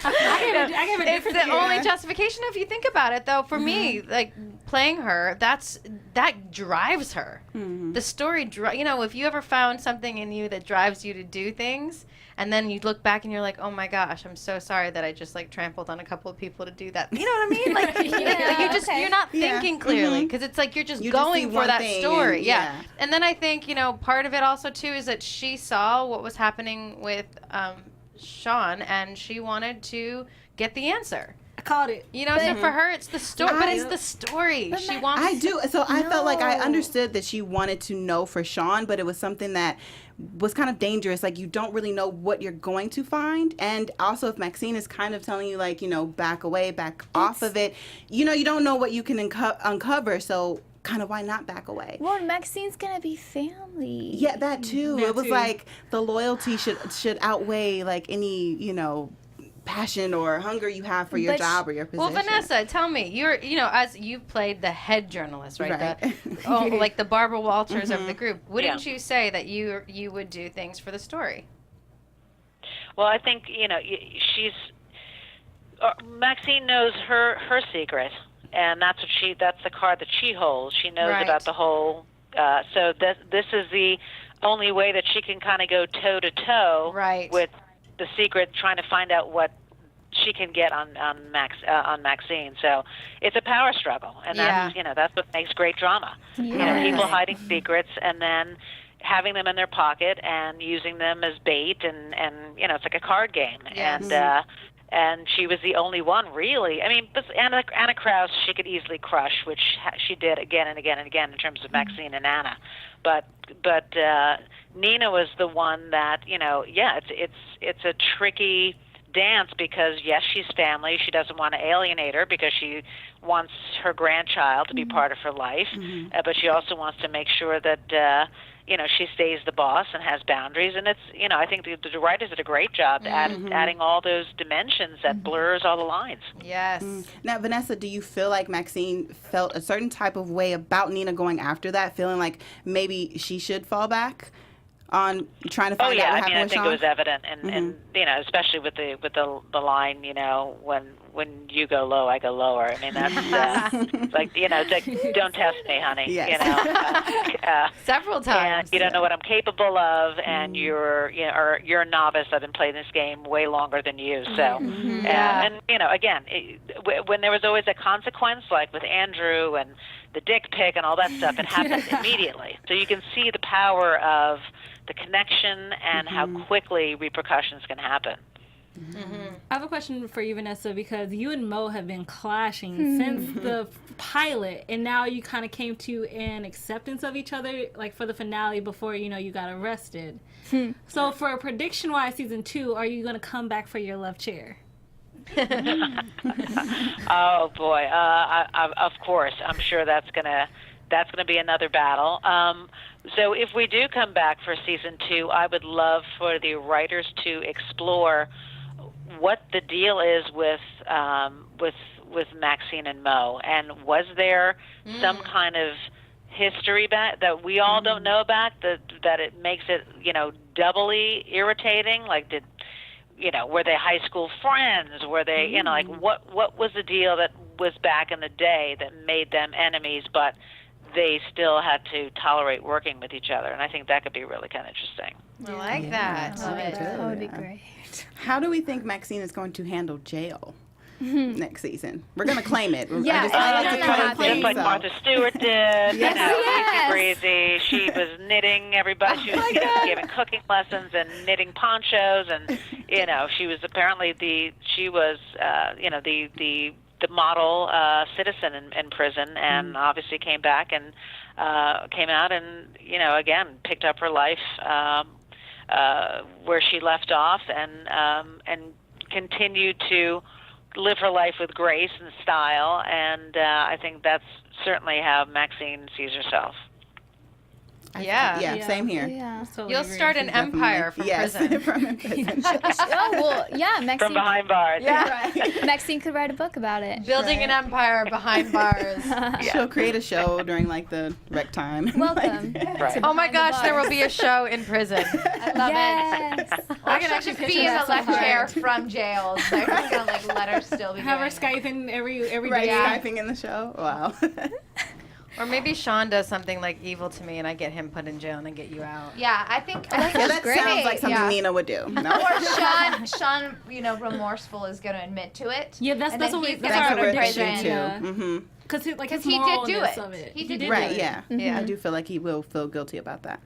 I It's the only justification. If you think about it, though, for me, like playing her, that drives her. The story, if you ever found something in you that drives you to do things, and then you look back and you're like, oh my gosh, I'm so sorry that I just like trampled on a couple of people to do that. You know what I mean? Like you're not thinking clearly, because it's like you're just going for that story. And then I think part of it also too is that she saw what was happening with Sean, and she wanted to get the answer. I called it. So for her, it's the story. But it's the story. She wants. I do. So I felt like I understood that she wanted to know for Sean, but it was something that was kind of dangerous. Like, you don't really know what you're going to find. And also, if Maxine is kind of telling you, like, back away, back off of it, you don't know what you can uncover. So kind of why not back away? Well, Maxine's gonna be family. Yeah, that too. It was like the loyalty should outweigh like any passion or hunger you have for your job or your position. Well, Vanessa, tell me, you're as you've played the head journalist, right? Like the Barbara Walters of the group. Wouldn't you say that you would do things for the story? Well, I think Maxine knows her secret, and that's the card that she holds. She knows about the whole. So this is the only way that she can kind of go toe to toe with the secret, trying to find out what she can get on Maxine. So it's a power struggle, and that's what makes great drama. People hiding secrets and then having them in their pocket and using them as bait, and it's like a card game. And she was the only one, really. I mean, but Anna Krause, she could easily crush, which she did again and again and again in terms of Maxine and Anna. But Nina was the one that, it's a tricky dance, because yes, she's family. She doesn't want to alienate her because she wants her grandchild to be part of her life, but she also wants to make sure that she stays the boss and has boundaries. And it's I think the writers did a great job adding all those dimensions that blurs all the lines. Yes. Now, Vanessa, do you feel like Maxine felt a certain type of way about Nina going after that, feeling like maybe she should fall back on trying to find out what happened with I think Sean? it was evident, and especially with the line, when you go low, I go lower. I mean, that's it's like don't test me, honey. Yes. Several times. And you don't know what I'm capable of, and you're a novice. I've been playing this game way longer than you. So, and again, when there was always a consequence, like with Andrew and the dick pic and all that stuff, it happened immediately. So you can see the power of the connection and how quickly repercussions can happen. I have a question for you, Vanessa, because you and Mo have been clashing since the pilot, and now you kind of came to an acceptance of each other, like for the finale before you got arrested. So for prediction-wise, season 2, are you going to come back for your love chair? Oh boy, of course. I'm sure that's gonna be another battle. So if we do come back for season 2, I would love for the writers to explore what the deal is with Maxine and Mo, and was there some kind of history back that we all don't know about that it makes it doubly irritating? Like, were they high school friends? Were they like what was the deal that was back in the day that made them enemies, but they still had to tolerate working with each other? And I think that could be really kind of interesting. I like that. That would be great. How do we think Maxine is going to handle jail next season? We're going to claim it. Yeah, just like Martha Stewart did. Easy breezy. She was knitting everybody. She was giving cooking lessons and knitting ponchos, and she was apparently the model citizen in prison, and obviously came back and came out and again picked up her life where she left off, and continued to live her life with grace and style, and I think that's certainly how Maxine sees herself. Yeah. Same here. Yeah. Totally You'll agree. start an empire from prison. from prison. Oh well, yeah. From Maxine, behind bars. Yeah. Maxine could write a book about it. Building an empire behind bars. She'll create a show during like the rec time. Welcome. Right. Oh my Behind the gosh, there will bars. be a show in prison. I love it. Yes. I can can actually just picture be in that a so left hard. chair from jail. They're just gonna like let her still be Have her doing it. Skyping every Right, day. Skyping in the show. Wow. Or maybe Sean does something like evil to me and I get him put in jail and I get you out. Yeah, I think yeah, that great. sounds like something Yeah. Nina would do. No? Or Sean, remorseful is going to admit to it. Yeah, that's And that's then what we he's that's gonna That's our what we're prediction. thinking too. Yeah. Mm-hmm. Because Because his he did do moralness it. of it. He did do Right, it. yeah. Mm-hmm. Yeah, I do feel like he will feel guilty about that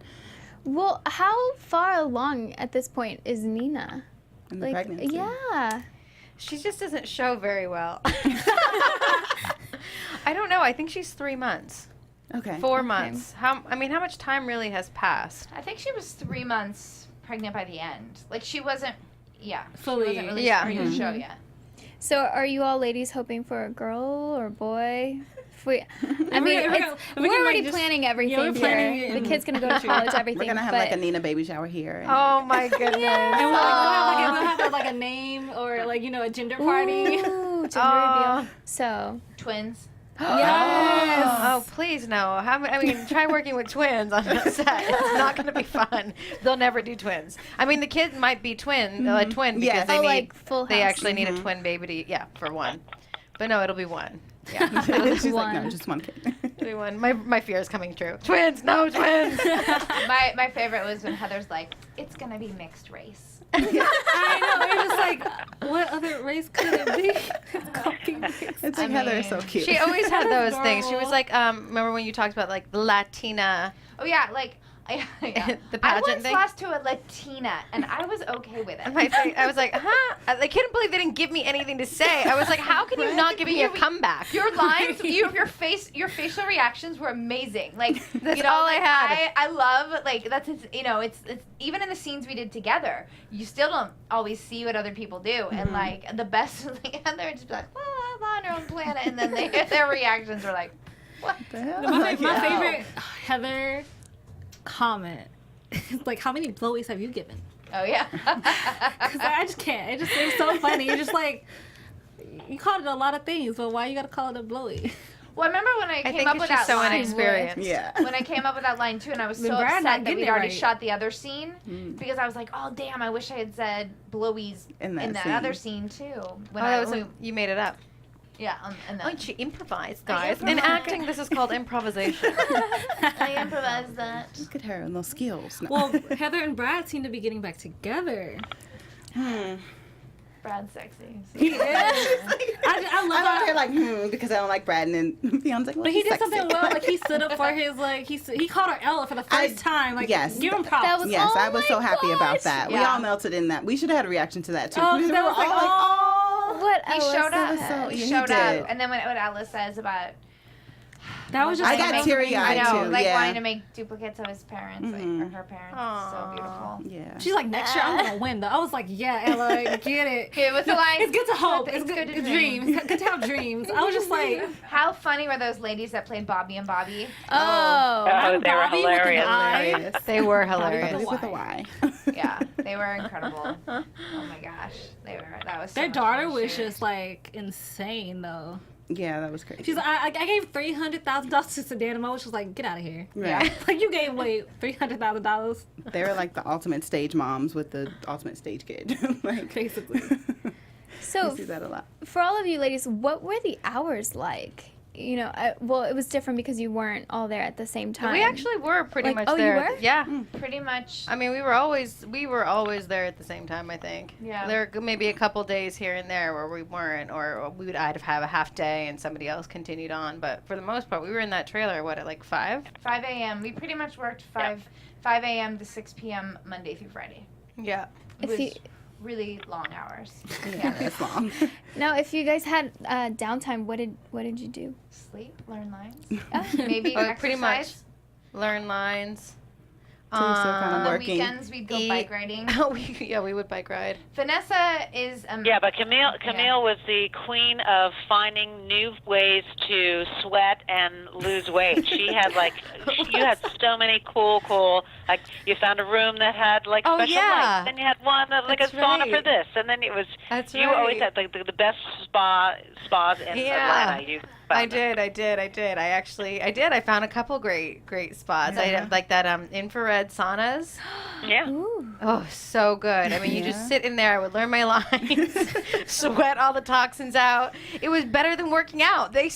Well, how far along at this point is Nina? in the pregnancy. Yeah. She just doesn't show very well. I don't know. I think she's 3 months. Okay. 4 months. How much time really has passed? I think she was 3 months pregnant by the end. Like she wasn't, Fully. she wasn't really Yeah. starting to show yet. So, are you all ladies hoping for a girl or boy? If we, I mean, if we it's, can, we're like, already just- planning everything we're planning here. it The and- kid's gonna go to college, everything. We're gonna have but like a Nina baby shower here. And Oh my goodness. And we'll have like a name or like a gender party. Ooh, gender Oh. reveal. So, Twins. Yes. Oh, please no. Try working with twins on a set. It's not going to be fun. They'll never do twins. I mean, the kid might be a twin because Yes. they Oh, need, like Full they House. actually need a twin baby for one. But no, it'll be one. Yeah, She's like, no, One. just one kid. it'll be one. My fear is coming true. Twins, no twins. My favorite was when Heather's like, it's gonna be mixed race. I know. It's just like, what other race could it be? It's like Heather is so cute. She always had those things. She was Adorable. like, remember when you talked about like the Latina, Oh yeah, like the I pageant once thing? lost to a Latina, and I was okay with And it. I was like, huh? I couldn't believe they didn't give me anything to say. I was like, how can you not give me a comeback? Your lines, your facial reactions were amazing. Like That's all I had. I love it's even in the scenes we did together. You still don't always see what other people do, and like the best is like Heather would just be like, oh, I'm on her own planet, and then their reactions are like, what the hell? My Yeah. favorite Heather comment is like, how many blowies have you given? Oh yeah. Because I just can't. It's so funny. You're just like, you called it a lot of things, but why you gotta call it a blowy? Well, I remember when I I came think up it's with just that so line. inexperienced. Yeah. When I came up with that line too, and I was Then so Brad not upset that getting we'd it already right. shot the other scene because I was like, oh damn, I wish I had said blowies In that scene. other scene too. When You made it up. yeah, and Oh, then she improvised, I guys. In improvised. acting, this is called improvisation. I improvised that. Look at her and those skills. No. Well, Heather and Brad seem to be getting back together. Brad's sexy. I love I'm out how. here like, because I don't like Brad, and then Fionna's like, well, But he he's did something sexy. well. Like he stood up for his like he called her Ella for the first time. Like yes. give him props. That was- Yes, Oh I was so my happy about gosh. that. We Yeah. all melted in that. We should have had a reaction to that too. Oh, We that were was like, all oh. what He Ella showed up. said. so- He yeah, he showed did. up, and then what Ella says about That was just. I got so teary-eyed, amazing. I know, too, like yeah. wanting to make duplicates of his parents, like or her parents. It's so Aw. beautiful. Yeah. She's like, next year I'm gonna win. Though I was like, yeah, Ella, get it. Okay, what's the line? It's good to hope. It's It's good to to dream. dream. It's good to have dreams. I was just like, How funny were those ladies that played Bobby and Bobby? Oh. Oh, they were Bobby with an hilarious. eye. Hilarious. They were Bobby hilarious. With a Y. Yeah, they were incredible. Oh my gosh, they were. That was so their much daughter fun to was shoot. just like insane though. Yeah, that was crazy. She's like, I gave $300,000 to Sedan Mo. She was like, get out of here. Right. Like you gave away $300,000 They were like the ultimate stage moms with the ultimate stage kid. Like, basically. So, we see that a lot. for all of you ladies, what were the hours like? You know, well, it was different because you weren't all there at the same time. We actually were pretty Like, much oh, you there. were? Yeah. Pretty much. I mean, we were always there at the same time. I think. Yeah. There were maybe a couple days here and there where we weren't, or I'd have a half day and somebody else continued on. But for the most part, we were in that trailer. What, at like 5? 5 a.m. We pretty much worked 5 a.m. to 6 p.m. Monday through Friday. Yeah. It If was you- really long hours. Yeah, that's long. Now, if you guys had downtime, what did you do? Sleep, learn lines, Oh. maybe Oh, exercise. pretty much. Learn lines. So you're still kind of On the working. weekends, we'd go bike riding. We would bike ride. Vanessa is Yeah, but Camille was the queen of finding new ways to sweat and lose weight. She had you had so many cool, like you found a room that had like special lights. Then you had one that like a sauna for this, and then it was. You always had the best spas in Atlanta. I did. I found a couple great spots. I had like that infrared saunas. Yeah. Ooh. Oh, so good. I mean, you just sit in there. I would learn my lines, sweat all the toxins out. It was better than working out. They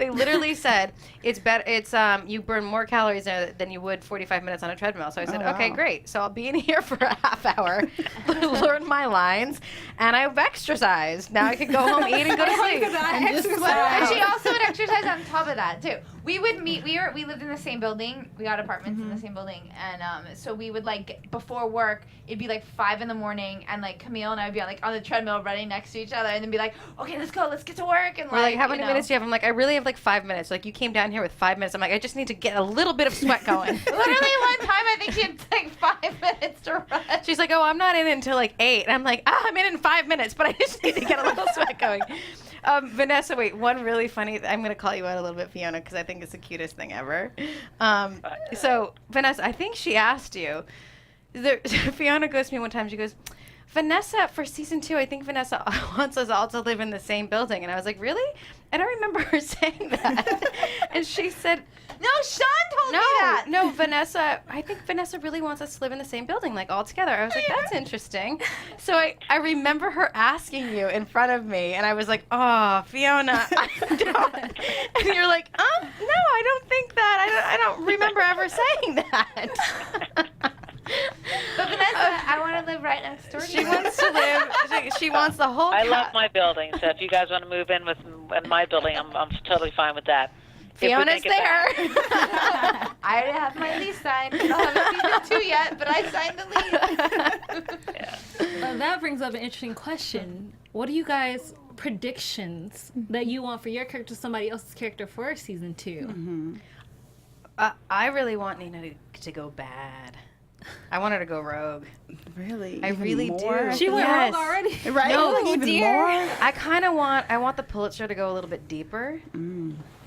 literally said it's better. It's you burn more calories there than you would 45 minutes on a treadmill. So I said, okay, great. So I'll be in here for a half hour, learn my lines, and I've exercised. Now I can go home, eat, and go to sleep. And she also would exercise on top of that too. We would meet. We lived in the same building. We got apartments in the same building, and so we would before work. It'd be like 5 a.m, and like Camille and I would be on the treadmill running next to each other, and then be like, okay, let's go, let's get to work. And we're like, how many minutes do you have? I'm like, I really have like 5 minutes. Like you came down here with 5 minutes. I'm like, I just need to get a little bit of sweat going. Literally one time, I think she had like 5 minutes to run. She's like, oh, I'm not in until like 8. And I'm like, I'm in 5 minutes, but I just need to get a little sweat going. Vanessa, wait, one really funny, I'm going to call you out a little bit, Fiona, because I think it's the cutest thing ever. So, Vanessa, I think she asked you, Fiona goes to me one time, she goes, Vanessa, for season 2, I think Vanessa wants us all to live in the same building. And I was like, really? I don't remember her saying that. And she said, no, Sean told me that. No, Vanessa, I think Vanessa really wants us to live in the same building, like all together. I was like, that's interesting. So I remember her asking you in front of me, and I was like, oh, Fiona, I don't. And you're like, no, I don't think that. I don't remember ever saying that. But Vanessa, I want to live right next door to you. She wants to live. She wants the whole. I love my building, so if you guys want to move in with my building, I'm totally fine with that. Fiona's there. I already have my lease signed. I don't have a season 2 yet, but I signed the lease. That brings up an interesting question. What are you guys' predictions that you want for your character, somebody else's character for season 2? Mm-hmm. I really want Nina to go bad. I want her to go rogue. Really? I really do. She went rogue already? Right? No, like even more? I kind of want the Pulitzer to go a little bit deeper.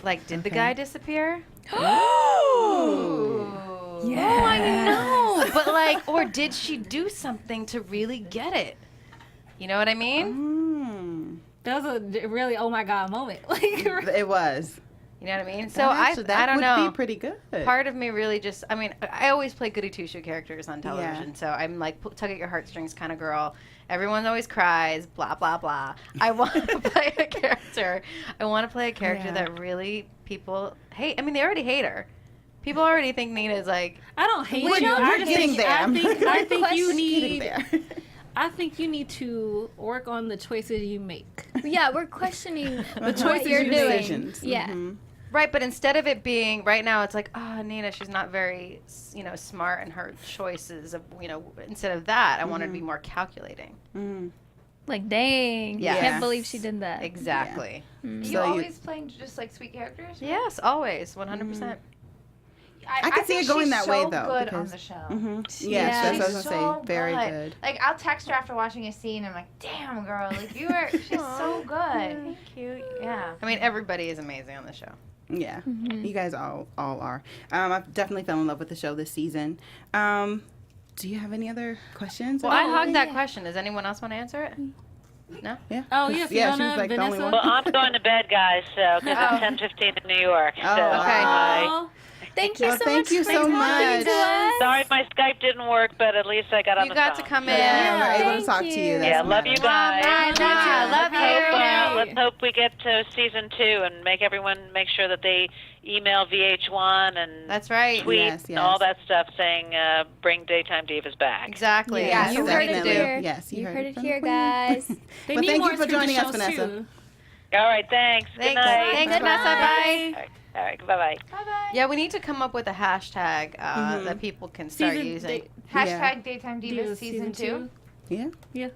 Like, did the guy disappear? Oh! Yeah. Oh, I know. But like, or did she do something to really get it? You know what I mean? That was a really oh my god moment. Like it was. You know what I mean? So I don't know. That would be pretty good. Part of me really just, I mean, I always play goody two-shoe characters on television, so I'm like tug at your heartstrings kind of girl. Everyone always cries, blah, blah, blah. I want to play a character. I want to play a character that really people hate. I mean, they already hate her. People already think Nina's like... I don't hate you. I just think I think you need... I think you need to work on the choices you make. Yeah, we're questioning the choices you're doing. Decisions. Yeah. Mm-hmm. Right, but instead of it being, right now it's like, oh, Nina, she's not very, smart in her choices. Instead of that, I want her to be more calculating. Like, dang, Yes. can't believe she did that. Exactly. Yeah. So You always playing just like sweet characters? Yes, always, 100%. I can see it going that way, though. Good because, on the show. Yes, Yeah. that's what I was She's going to so say. Very good. Like, I'll text her after watching a scene, and I'm like, damn, girl, like, she's so good. Thank you. Yeah. I mean, everybody is amazing on the show. Yeah, you guys all are. I've definitely fell in love with the show this season. Do you have any other questions? Well, I hogged that question. Does anyone else want to answer it? No? Yeah. Oh, yeah, she was Fiona, like the only Vanessa. one. Well, I'm going to bed, guys, so because it's 10:15 in New York. So, okay. Thank you so much. Thank you so much. Sorry my Skype didn't work, but at least I got on You the got phone. to come in. Yeah, we're able to Thank talk to you. you. That's Yeah, what love you matters. guys. Love you. Let's hope we get to season 2 and make sure that they email VH1 and That's right. tweet Yes, and all that stuff saying bring Daytime Divas back. Exactly. Yes, You heard it definitely. here. Yes, you heard it from here, the queen. guys. They Well, need thank more you for scripted joining us, shows, Vanessa. too. All right, thanks. Good Thanks. night. Thanks, Good Vanessa. night. Bye. All right, bye-bye. Bye-bye. Yeah, we need to come up with a hashtag that people can start using. Hashtag Daytime Divas season 2. Yeah. Yeah.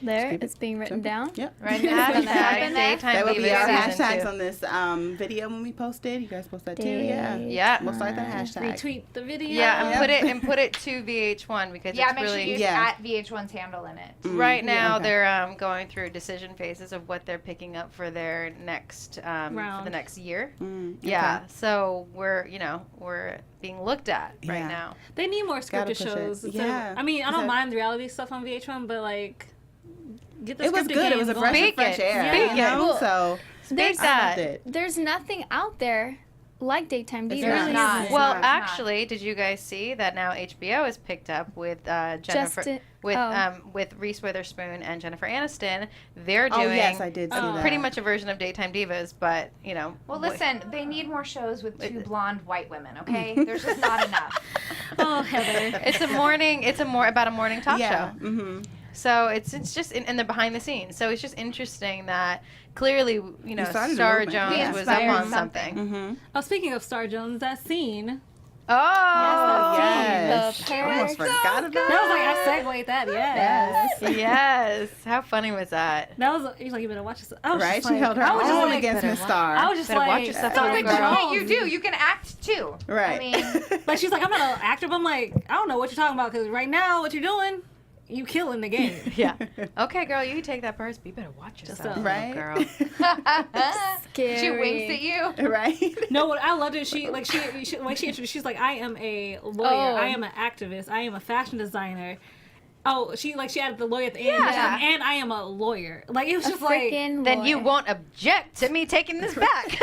there. It's being written down. Yep. Right now, hashtag Daytime That will be Divas our season hashtags 2. on this video when we post it. You guys post that too, yeah. Yeah. We'll start that hashtag. Retweet the video. Yeah, and put it to VH1 because Yeah, it's make sure really you use at VH1's handle in it. right now okay. they're going through decision phases of what they're picking up for their next for the next year. Yeah, so we're being looked at right now. They need more Gotta scripted push it. shows. Yeah. I mean, I don't mind the reality stuff on VH1, but like, get the It was scripted good. It game was a going. breath of fresh air. You know? So There's I loved it. There's nothing out there like Daytime Divas. really not. Well, It's not. actually, did you guys see that now HBO has picked up with Jennifer with Reese Witherspoon and Jennifer Aniston? They're doing yes, I did see that. pretty much a version of Daytime Divas, but Well, listen, they need more shows with two blonde white women. Okay, there's just not enough. Oh, Heather. it's about a morning talk Yeah. show. Mm-hmm. So it's just in the behind the scenes. So it's just interesting that clearly started a Star movement. Jones We was up inspired on something. something. Oh, speaking of Star Jones, that scene. Oh Yes. The I almost forgot about That was like, I segued that. Yes. yes! How funny was that? That was. He's like, you better watch this. I was Right? just She like, held her I was just own like, against Miss Star. I was just Better watch like, yourself, Star little girl. Jones. You do. You can act too. Right. I mean, Like she's like, I'm not an actor, but I'm like, I don't know what you're talking about because right now, what you're doing, you killing the game. Yeah. Okay, girl, you take that purse, but you better watch yourself, Right? girl. Scary. she winks at you. right? No, what I loved it. She when she introduced, she's like, I am a lawyer. Oh. I am an activist. I am a fashion designer. Oh, she added the lawyer at the end. Yeah. She's like, and I am a lawyer. Like it was just like. Freaking Then you lawyer. won't object to me taking this back.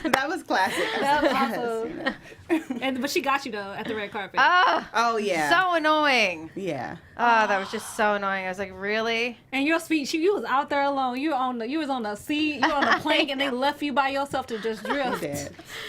That was classic. That was Yes. awesome. But she got you though at the red carpet. Oh yeah. So annoying. Yeah. Oh, that was just so annoying. I was like, really? And your speech, you was out there alone. You was on the seat, you were on the plank, and they left you by yourself to just He drift. did.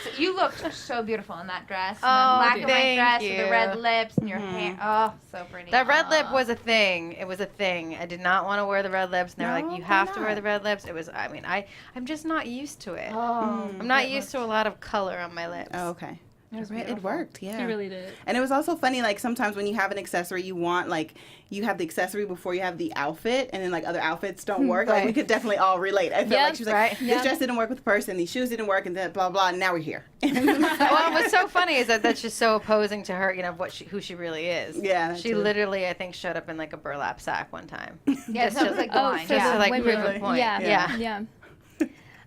So you looked so beautiful in that dress. Oh, the black and white thank dress with the you. red lips and your hair. Oh, so pretty. That red lip was a thing. It was a thing. I did not want to wear the red lips. And they were No, like, you why have to wear not? the red lips. It was, I mean, I'm just not used to it. Oh, I'm not used to a lot of color on my lips. Oh, okay. was It beautiful. worked, yeah. You really did. And it was also funny, like, sometimes when you have an accessory, you want, like, you have the accessory before you have the outfit, and then, like, other outfits don't work. Like, we could definitely all relate. I felt like she was like, this dress didn't work with the person, these shoes didn't work, and then blah, blah, and now we're here. Well, what's so funny is that that's just so opposing to her, who she really is. Yeah, that She too. literally, I think, showed up in, like, a burlap sack one time. Yeah, Just that to- was like the Oh, line. for Just the to, like, women. prove a point. Yeah. Yeah.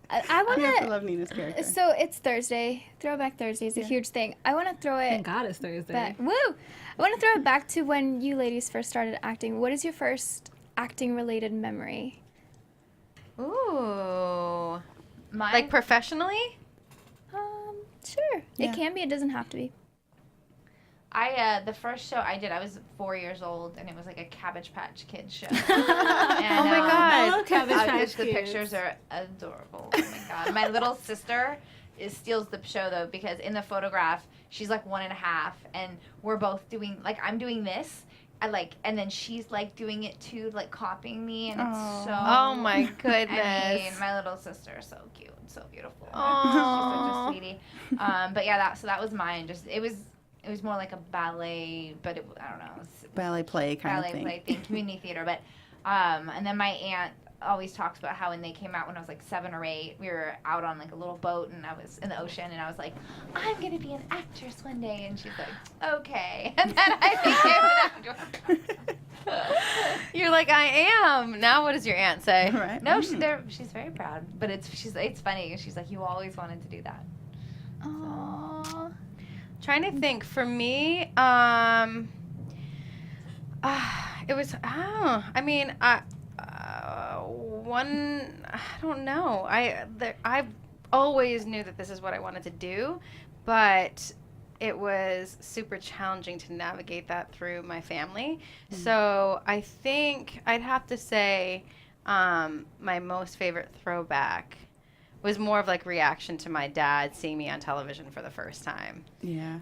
I I want love Nina's character. to. So it's Thursday. Throwback Thursday is a huge thing. I want to throw it Thank God it's Thursday. back. Woo! I want to throw it back to when you ladies first started acting. What is your first acting-related memory? Ooh. Mine? Like, professionally? Sure. Yeah. It can be. It doesn't have to be. The first show I did, I was 4 years old, and it was like a Cabbage Patch Kids show. Oh my God. I love Cabbage Patch The Kids. pictures are adorable. Oh my God. My little sister steals the show though, because in the photograph she's like 1.5, and we're both doing, like, I'm doing this. And then she's like doing it too, like copying me, and it's so. Oh my goodness. I mean, my little sister is so cute, so beautiful. Aw. She's such a sweetie. But yeah, so that was mine. Just it was more like a ballet, but I don't know. It was Ballet play kind ballet of thing. play thing, community theater. But and then my aunt always talks about how when they came out when I was like 7 or 8, we were out on like a little boat, and I was in the ocean, and I was like, I'm gonna be an actress one day, and she's like, okay, and then I became an actress. You're like, I am. Now what does your aunt say? Right? No, she's very proud, but it's funny. She's like, you always wanted to do that. Aww. Trying to think. For me, it was, I mean, I don't know. I always knew that this is what I wanted to do, but it was super challenging to navigate that through my family. So I think I'd have to say my most favorite throwback was more of like reaction to my dad seeing me on television for the first time. Yeah.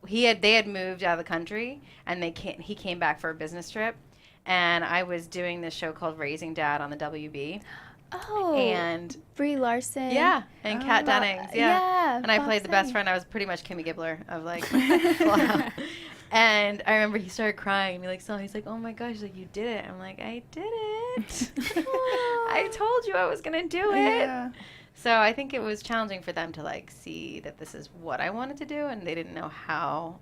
They had moved out of the country, and he came back for a business trip, and I was doing this show called Raising Dad on the WB. Oh. And Brie Larson. and Kat Dennings, yeah, and I Bob played the best Saget. friend. I was pretty much Kimmy Gibbler of like, wow. And I remember he started crying. And he's like, oh my gosh, like, you did it. I'm like, I did it. I told you I was going to do it. Yeah. So I think it was challenging for them to like see that this is what I wanted to do, and they didn't know how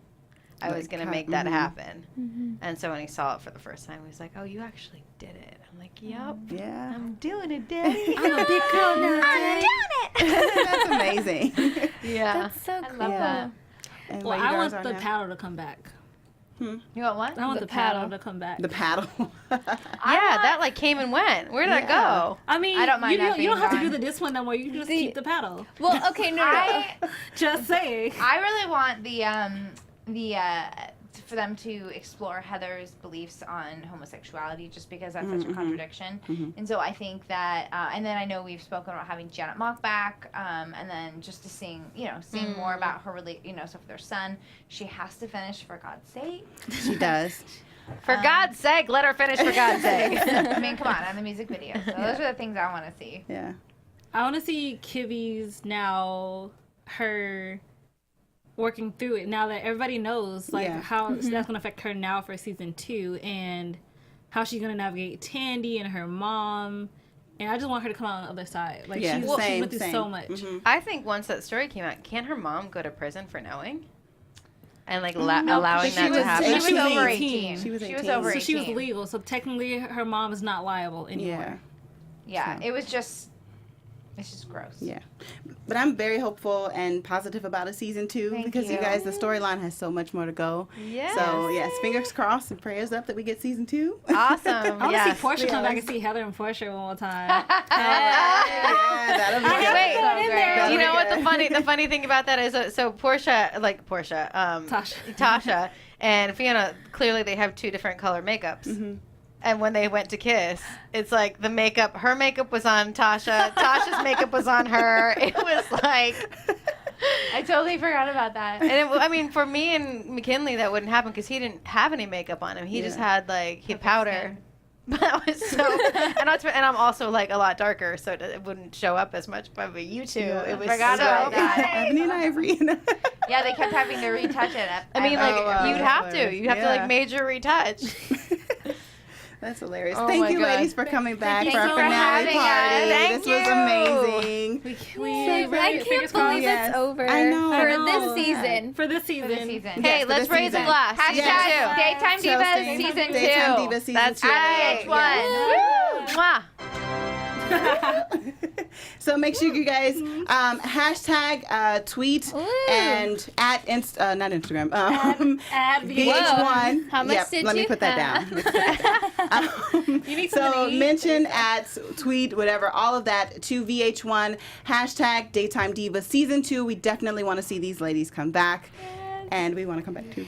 I was going to make that happen. And so when he saw it for the first time, he was like, oh, you actually did it. I'm like, yep. Yeah. I'm doing it, Daddy. I'm a big girl now, Daddy. I'm doing it. That's amazing. Yeah. That's so cool. love that. And Well, what you I guys want are the now? paddle to come back. You want what? I want the paddle to come back. The paddle. Yeah, that like came and went. Where did that go? I mean, I don't mind you that don't have to being do the discipline no more. You can just keep the paddle. Well, okay, no. Just saying. I really want for them to explore Heather's beliefs on homosexuality, just because that's such a contradiction. And so I think that, and then I know we've spoken about having Janet Mock back, and then just to seeing more about her, stuff with her son. She has to finish, for God's sake. She does. For God's sake, let her finish, for God's sake. I mean, come on, the music video. So those are the things I want to see. Yeah. I want to see Kivi's now, her working through it now that everybody knows how that's going to affect her now for season 2, and how she's going to navigate Tandy and her mom. And I just want her to come out on the other side. Like, she's went through so much. I think once that story came out, can her mom go to prison for knowing? And like allowing that to happen? She was over 18. She was 18. over 18. So she was legal. So technically her mom is not liable anymore. Yeah, it was just... It's just gross. Yeah. But I'm very hopeful and positive about a season 2 because you guys, the storyline has so much more to go. Yeah. So, yes, fingers crossed and prayers up that we get season 2. Awesome. I want to see Portia come back and see Heather and Portia one more time. Yeah, that'll be good. Wait, do you know what the funny thing about that is? So Tasha, and Fiona, clearly they have 2 different color makeups. And when they went to kiss, it's like the makeup, her makeup was on Tasha, Tasha's makeup was on her. It was like... I totally forgot about that. And for me and McKinley, that wouldn't happen because he didn't have any makeup on him. He just had powder. But that was so... and I'm also like a lot darker, so it wouldn't show up as much. But you two, it was forgot so... about that. Ebony and Ivory. Yeah, they kept having to retouch it. I mean, you'd have to like major retouch. That's hilarious. Oh Thank you, God. ladies, for coming back Thank for our you for finale having party. us. Thank This was amazing. I can't believe it's over. I know. For this season. For this season. Hey, Yes, let's for this raise a season. glass. Hashtag Daytime Divas Season 2. Daytime Divas Season 2. That's right. VH1. Mwah. So make sure you guys hashtag tweet and at not Instagram Add VH1. How much did let me you put that have? down. You need So something to eat. mention, at, tweet, whatever, all of that to VH1 hashtag Daytime Divas Season 2. We definitely want to see these ladies come back, and we want to come back too.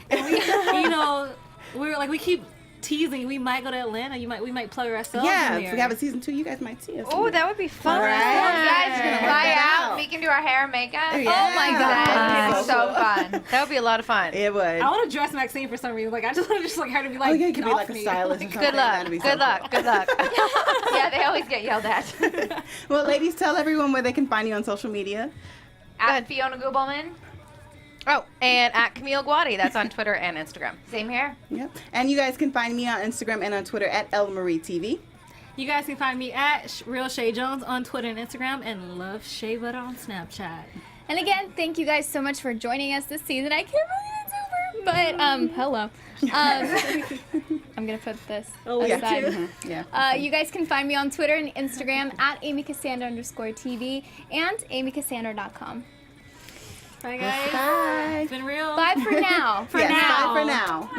We keep teasing. We might go to Atlanta. We might plug ourselves Yeah, in if there. we have a season 2, you guys might see us. Oh, that would be fun. All right. You guys Yeah. can fly out. We can do our hair and makeup. Yeah. Oh my God. It's so fun. That would be a lot of fun. It would. I want to dress Maxine for some reason. Like, I just want her to be like, Oh, yeah, you could be off like a me. stylist. or Good something. luck. That'd be so Good luck. Good luck. Yeah, they always get yelled at. Well, ladies, tell everyone where they can find you on social media. At Fiona Gubelmann. Oh, and at Camille Guaty. That's on Twitter and Instagram. Same here. Yep. And you guys can find me on Instagram and on Twitter at LMarieTV. You guys can find me at Real Chae Jones on Twitter and Instagram, and Love Chae Butter on Snapchat. And again, thank you guys so much for joining us this season. I can't believe it's over. But hello. I'm gonna put this aside. Yeah. You guys can find me on Twitter and Instagram at AmyCassandra_TV and AmyCassandra.com. Bye, guys. Bye. It's been real. Bye for now. Bye for now.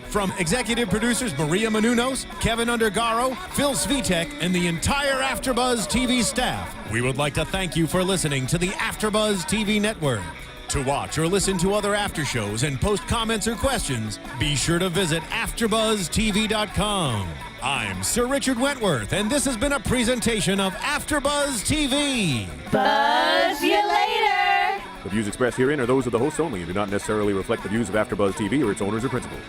From executive producers Maria Menounos, Kevin Undergaro, Phil Svitek, and the entire AfterBuzz TV staff, we would like to thank you for listening to the AfterBuzz TV network. To watch or listen to other after shows and post comments or questions, be sure to visit AfterBuzzTV.com. I'm Sir Richard Wentworth, and this has been a presentation of AfterBuzz TV. Buzz you later. The views expressed herein are those of the hosts only and do not necessarily reflect the views of AfterBuzz TV or its owners or principals.